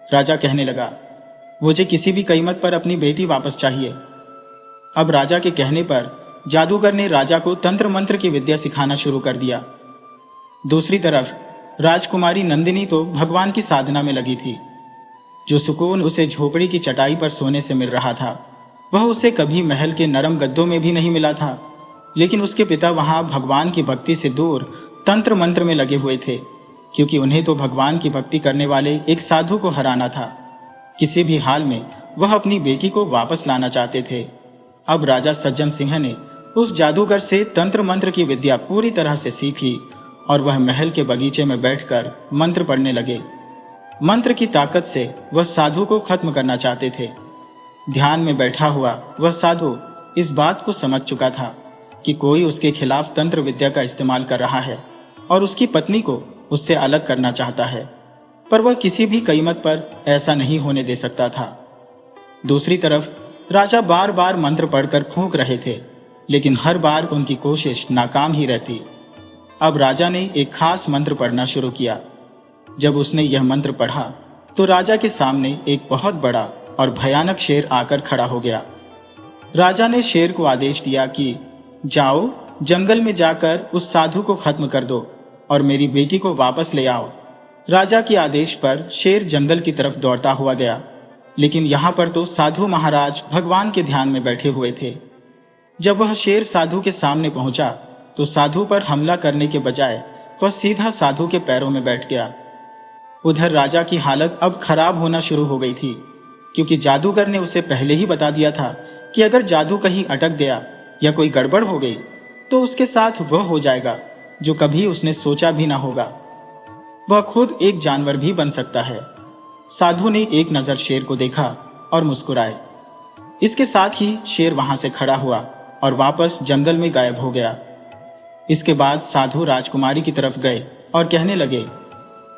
राजा कहने लगा, मुझे किसी भी कीमत पर अपनी बेटी वापस चाहिए। अब राजा के कहने पर जादूगर ने राजा को तंत्र मंत्र की विद्या सिखाना शुरू कर दिया। दूसरी तरफ राजकुमारी नंदिनी तो भगवान की साधना में लगी थी। जो सुकून उसे झोपड़ी की चटाई पर सोने से मिल रहा था वह उसे कभी महल के नरम गद्दों में भी नहीं मिला था। लेकिन उसके पिता वहां भगवान की भक्ति से दूर तंत्र मंत्र में लगे हुए थे, क्योंकि उन्हें तो भगवान की भक्ति करने वाले एक साधु को हराना था। किसी भी हाल में वह अपनी बेटी को वापस लाना चाहते थे। अब राजा सज्जन सिंह ने उस जादूगर से तंत्र मंत्र की विद्या पूरी तरह से सीखी और वह महल के बगीचे में बैठकर मंत्र पढ़ने लगे। मंत्र की ताकत से वह साधु को खत्म करना चाहते थे। ध्यान में बैठा हुआ वह साधु इस बात को समझ चुका था कि कोई उसके खिलाफ तंत्र विद्या का इस्तेमाल कर रहा है और उसकी पत्नी को उससे अलग करना चाहता है, पर वह किसी भी कीमत पर ऐसा नहीं होने दे सकता था। दूसरी तरफ राजा बार बार मंत्र पढ़कर फूंक रहे थे, लेकिन हर बार उनकी कोशिश नाकाम ही रहती। अब राजा ने एक खास मंत्र पढ़ना शुरू किया। जब उसने यह मंत्र पढ़ा तो राजा के सामने एक बहुत बड़ा और भयानक शेर आकर खड़ा हो गया। राजा ने शेर को आदेश दिया कि जाओ, जंगल में जाकर उस साधु को खत्म कर दो और मेरी बेटी को वापस ले आओ। राजा के आदेश पर शेर जंगल की तरफ दौड़ता हुआ गया, लेकिन यहाँ पर तो साधु महाराज भगवान के ध्यान में बैठे हुए थे। जब वह शेर साधु के सामने पहुंचा तो साधु पर हमला करने के बजाय वह सीधा साधु के पैरों में बैठ गया। उधर राजा की हालत अब खराब होना शुरू हो गई थी, क्योंकि जादूगर ने उसे पहले ही बता दिया था कि अगर जादू कहीं अटक गया या कोई गड़बड़ हो गई तो उसके साथ वह हो जाएगा जो कभी उसने सोचा भी ना होगा। वह खुद एक जानवर भी बन सकता है। साधु ने एक नजर शेर को देखा और मुस्कुराए। इसके साथ ही शेर वहां से खड़ा हुआ और वापस जंगल में गायब हो गया। इसके बाद साधु राजकुमारी की तरफ गए और कहने लगे,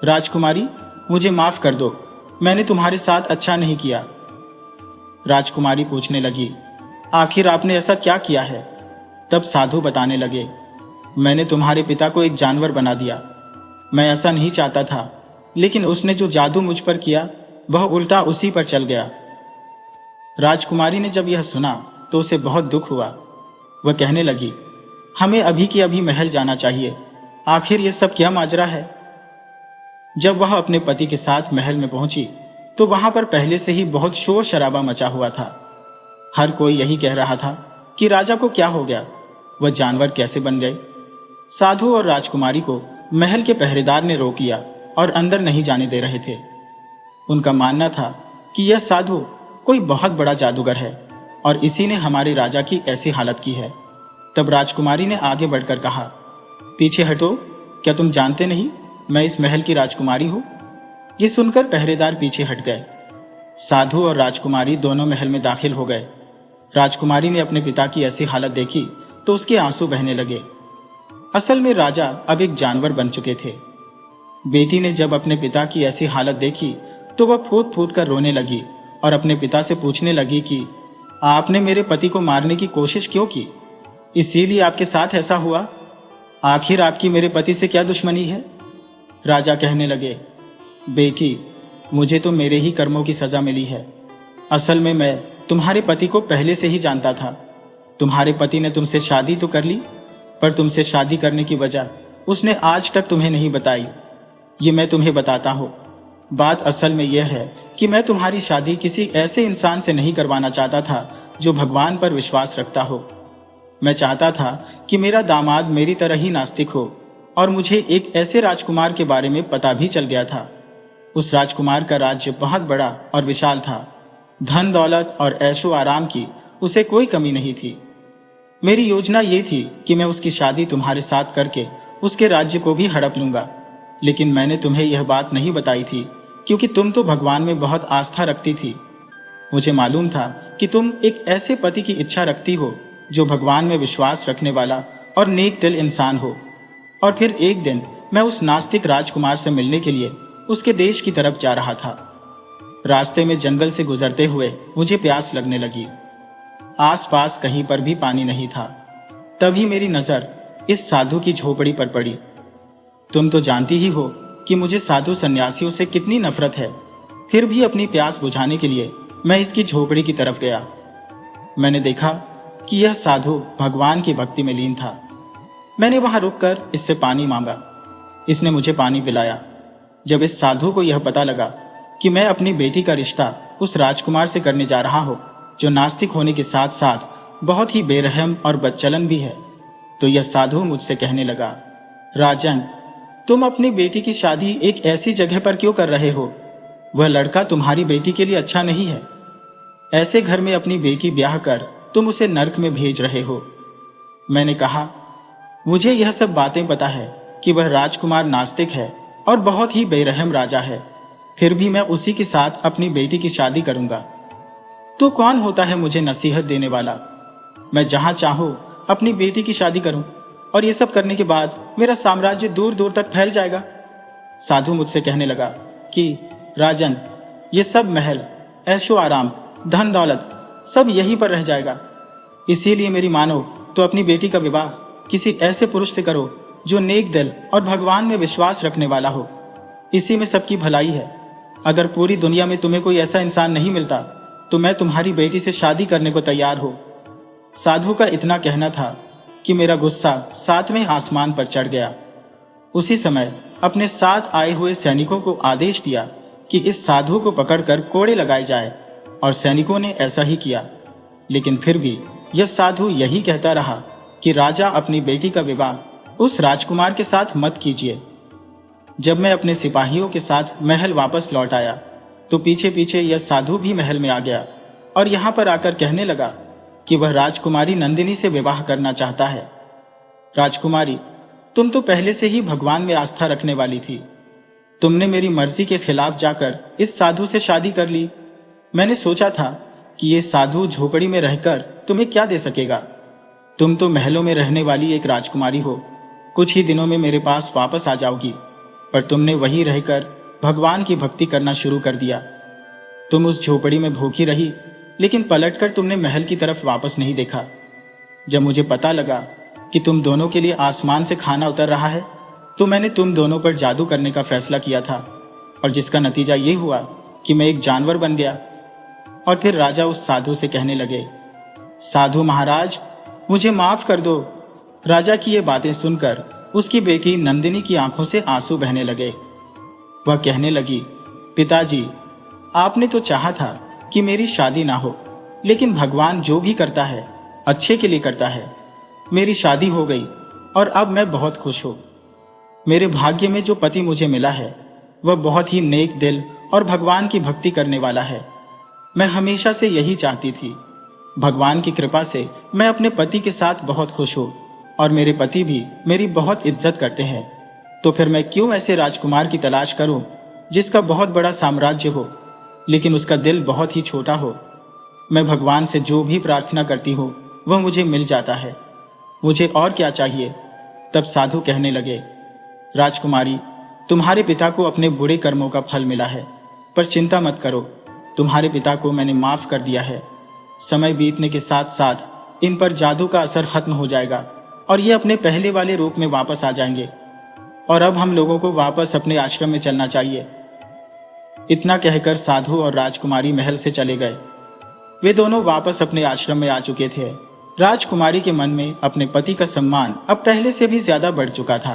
राजकुमारी, मुझे माफ कर दो, मैंने तुम्हारे साथ अच्छा नहीं किया। राजकुमारी पूछने लगी, आखिर आपने ऐसा क्या किया है? तब साधु बताने लगे, मैंने तुम्हारे पिता को एक जानवर बना दिया। मैं ऐसा नहीं चाहता था, लेकिन उसने जो जादू मुझ पर किया वह उल्टा उसी पर चल गया। राजकुमारी ने जब यह सुना तो उसे बहुत दुख हुआ। वह कहने लगी, हमें अभी के अभी महल जाना चाहिए। आखिर यह सब क्या माजरा है? जब वह अपने पति के साथ महल में पहुंची तो वहां पर पहले से ही बहुत शोर शराबा मचा हुआ था। हर कोई यही कह रहा था कि राजा को क्या हो गया, वह जानवर कैसे बन गए। साधु और राजकुमारी को महल के पहरेदार ने रोक लिया और अंदर नहीं जाने दे रहे थे। उनका मानना था कि यह साधु कोई बहुत बड़ा जादूगर है और इसी ने हमारे राजा की ऐसी हालत की है। तब राजकुमारी ने आगे बढ़कर कहा, पीछे हटो, क्या तुम जानते नहीं मैं इस महल की राजकुमारी हूं? ये सुनकर पहरेदार पीछे हट गए। साधु और राजकुमारी दोनों महल में दाखिल हो गए। राजकुमारी ने अपने पिता की ऐसी हालत देखी तो उसके आंसू बहने लगे। असल में राजा अब एक जानवर बन चुके थे। बेटी ने जब अपने पिता की ऐसी हालत देखी तो वह फूट फूट कर रोने लगी और अपने पिता से पूछने लगी कि आपने मेरे पति को मारने की कोशिश क्यों की? इसीलिए आपके साथ ऐसा हुआ? आखिर आपकी मेरे पति से क्या दुश्मनी है? राजा कहने लगे, बेटी, मुझे तो मेरे ही कर्मों की सजा मिली है। असल में मैं तुम्हारे पति को पहले से ही जानता था। तुम्हारे पति ने तुमसे शादी तो कर ली, पर तुमसे शादी करने की वजह उसने आज तक तुम्हें नहीं बताई। ये मैं तुम्हें बताता हूँ। बात असल में यह है कि मैं तुम्हारी शादी किसी ऐसे इंसान से नहीं करवाना चाहता था जो भगवान पर विश्वास रखता हो। मैं चाहता था कि मेरा दामाद मेरी तरह ही नास्तिक हो, और मुझे एक ऐसे राजकुमार के बारे में पता भी चल गया था। उस राजकुमार का राज्य बहुत बड़ा और विशाल था। धन दौलत और ऐशो आराम की उसे कोई कमी नहीं थी। मेरी योजना ये थी कि मैं उसकी शादी तुम्हारे साथ करके उसके राज्य को भी हड़प लूंगा। लेकिन मैंने तुम्हें यह बात नहीं बताई थी क्योंकि तुम तो भगवान में बहुत आस्था रखती थी। मुझे मालूम था कि तुम एक ऐसे पति की इच्छा रखती हो जो भगवान में विश्वास रखने वाला और नेक दिल इंसान हो। और फिर एक दिन मैं उस नास्तिक राजकुमार से मिलने के लिए उसके देश की तरफ जा रहा था। रास्ते में जंगल से गुजरते हुए मुझे प्यास लगने लगी। आसपास कहीं पर भी पानी नहीं था। तभी मेरी नजर इस साधु की झोपड़ी पर पड़ी। तुम तो जानती ही हो कि मुझे साधु सन्यासियों से कितनी नफरत है। फिर भी अपनी प्यास बुझाने के लिए मैं इसकी झोपड़ी की तरफ गया। मैंने देखा कि यह साधु भगवान की भक्ति में लीन था। मैंने वहां रुककर इससे पानी मांगा। इसने मुझे पानी पिलाया। जब इस साधु को यह पता लगा कि मैं अपनी बेटी का रिश्ता उस राजकुमार से करने जा रहा हूं जो नास्तिक होने के साथ साथ बहुत ही बेरहम और बदचलन भी है, तो यह साधु मुझसे कहने लगा, राजन, तुम अपनी बेटी की शादी एक ऐसी जगह पर क्यों कर रहे हो? वह लड़का तुम्हारी बेटी के लिए अच्छा नहीं है। ऐसे घर में अपनी बेटी ब्याह कर तुम उसे नर्क में भेज रहे हो। मैंने कहा, मुझे यह सब बातें पता है कि वह राजकुमार नास्तिक है और बहुत ही बेरहम राजा है, फिर भी मैं उसी के साथ अपनी बेटी की शादी करूंगा। तो कौन होता है मुझे नसीहत देने वाला? मैं जहां चाहूं अपनी बेटी की शादी करूं और ये सब करने के बाद मेरा साम्राज्य दूर दूर तक फैल जाएगा। साधु मुझसे कहने लगा कि राजन, ये सब महल, ऐशो आराम, धन दौलत सब यहीं पर रह जाएगा। इसीलिए मेरी मानो तो अपनी बेटी का विवाह किसी ऐसे पुरुष से करो जो नेक दिल और भगवान में विश्वास रखने वाला हो। इसी में सबकी भलाई है। अगर पूरी दुनिया में तुम्हें कोई ऐसा इंसान नहीं मिलता तो मैं तुम्हारी बेटी से शादी करने को तैयार हूं। साधु का इतना कहना था कि मेरा गुस्सा 7वें आसमान पर चढ़ गया। उसी समय अपने साथ आए हुए सैनिकों को आदेश दिया कि इस साधु को पकड़कर कोड़े लगाए जाए, और सैनिकों ने ऐसा ही किया। लेकिन फिर भी यह साधु यही कहता रहा कि राजा अपनी बेटी का विवाह उस राजकुमार के साथ मत कीजिए। जब मैं अपने सिपाहियों के साथ महल वापस लौट आया तो पीछे पीछे यह साधु भी महल में आ गया और यहाँ पर आकर कहने लगा कि वह राजकुमारी नंदिनी से विवाह करना चाहता है। राजकुमारी, तुम तो पहले से ही भगवान में आस्था रखने वाली थी। तुमने मेरी मर्जी के खिलाफ जाकर इस साधु से शादी कर ली। मैंने सोचा था कि ये साधु झोपड़ी में रहकर तुम्हें क्या दे सकेगा। तुम तो महलों में रहने वाली एक राजकुमारी हो, कुछ ही दिनों में मेरे पास वापस आ जाओगी, पर तुमने वहीं रहकर भगवान की भक्ति करना शुरू कर दिया। तुम उस झोपड़ी में भूखी रही, लेकिन पलटकर तुमने महल की तरफ वापस नहीं देखा। जब मुझे पता लगा कि तुम दोनों के लिए आसमान से खाना उतर रहा है तो मैंने तुम दोनों पर जादू करने का फैसला किया था, और जिसका नतीजा ये हुआ कि मैं एक जानवर बन गया। और फिर राजा उस साधु से कहने लगे, साधु महाराज, मुझे माफ कर दो। राजा की ये बातें सुनकर उसकी बेटी नंदिनी की आंखों से आंसू बहने लगे। वह कहने लगी, पिताजी, आपने तो चाहा था कि मेरी शादी ना हो, लेकिन भगवान जो भी करता है अच्छे के लिए करता है। मेरी शादी हो गई और अब मैं बहुत खुश हूं। मेरे भाग्य में जो पति मुझे मिला है वह बहुत ही नेक दिल और भगवान की भक्ति करने वाला है। मैं हमेशा से यही चाहती थी। भगवान की कृपा से मैं अपने पति के साथ बहुत खुश हूं और मेरे पति भी मेरी बहुत इज्जत करते हैं। तो फिर मैं क्यों ऐसे राजकुमार की तलाश करूं जिसका बहुत बड़ा साम्राज्य हो लेकिन उसका दिल बहुत ही छोटा हो। मैं भगवान से जो भी प्रार्थना करती हूं वह मुझे मिल जाता है। मुझे और क्या चाहिए। तब साधु कहने लगे, राजकुमारी, तुम्हारे पिता को अपने बुरे कर्मों का फल मिला है, पर चिंता मत करो, तुम्हारे पिता को मैंने माफ कर दिया है। समय बीतने के साथ साथ इन पर जादू का असर खत्म हो जाएगा और ये अपने पहले वाले रूप में वापस आ जाएंगे। और अब हम लोगों को वापस अपने आश्रम में चलना चाहिए। इतना कहकर साधु और राजकुमारी महल से चले गए। वे दोनों वापस अपने आश्रम में आ चुके थे। राजकुमारी के मन में अपने पति का सम्मान अब पहले से भी ज्यादा बढ़ चुका था,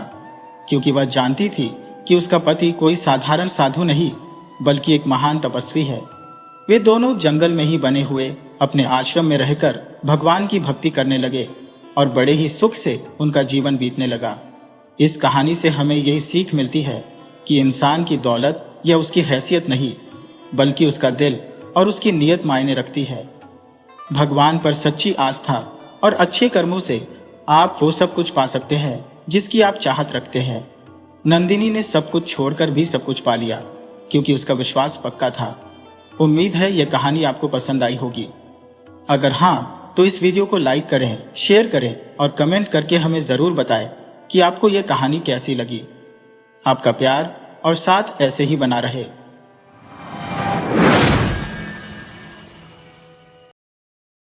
क्योंकि वह जानती थी कि उसका पति कोई साधारण साधु नहीं बल्कि एक महान तपस्वी है। वे दोनों जंगल में ही बने हुए अपने आश्रम में रहकर भगवान की भक्ति करने लगे और बड़े ही सुख से उनका जीवन बीतने लगा। इस कहानी से हमें यही सीख मिलती है कि इंसान की दौलत या उसकी हैसियत नहीं, बल्कि उसका दिल और उसकी नीयत मायने रखती है। भगवान पर सच्ची आस्था और अच्छे कर्मों से आप वो सब कुछ पा सकते हैं जिसकी आप चाहत रखते हैं। नंदिनी ने सब कुछ छोड़कर भी सब कुछ पा लिया, क्योंकि उसका विश्वास पक्का था। उम्मीद है यह कहानी आपको पसंद आई होगी। अगर हाँ, तो इस वीडियो को लाइक करें, शेयर करें और कमेंट करके हमें जरूर बताएं कि आपको यह कहानी कैसी लगी। आपका प्यार और साथ ऐसे ही बना रहे।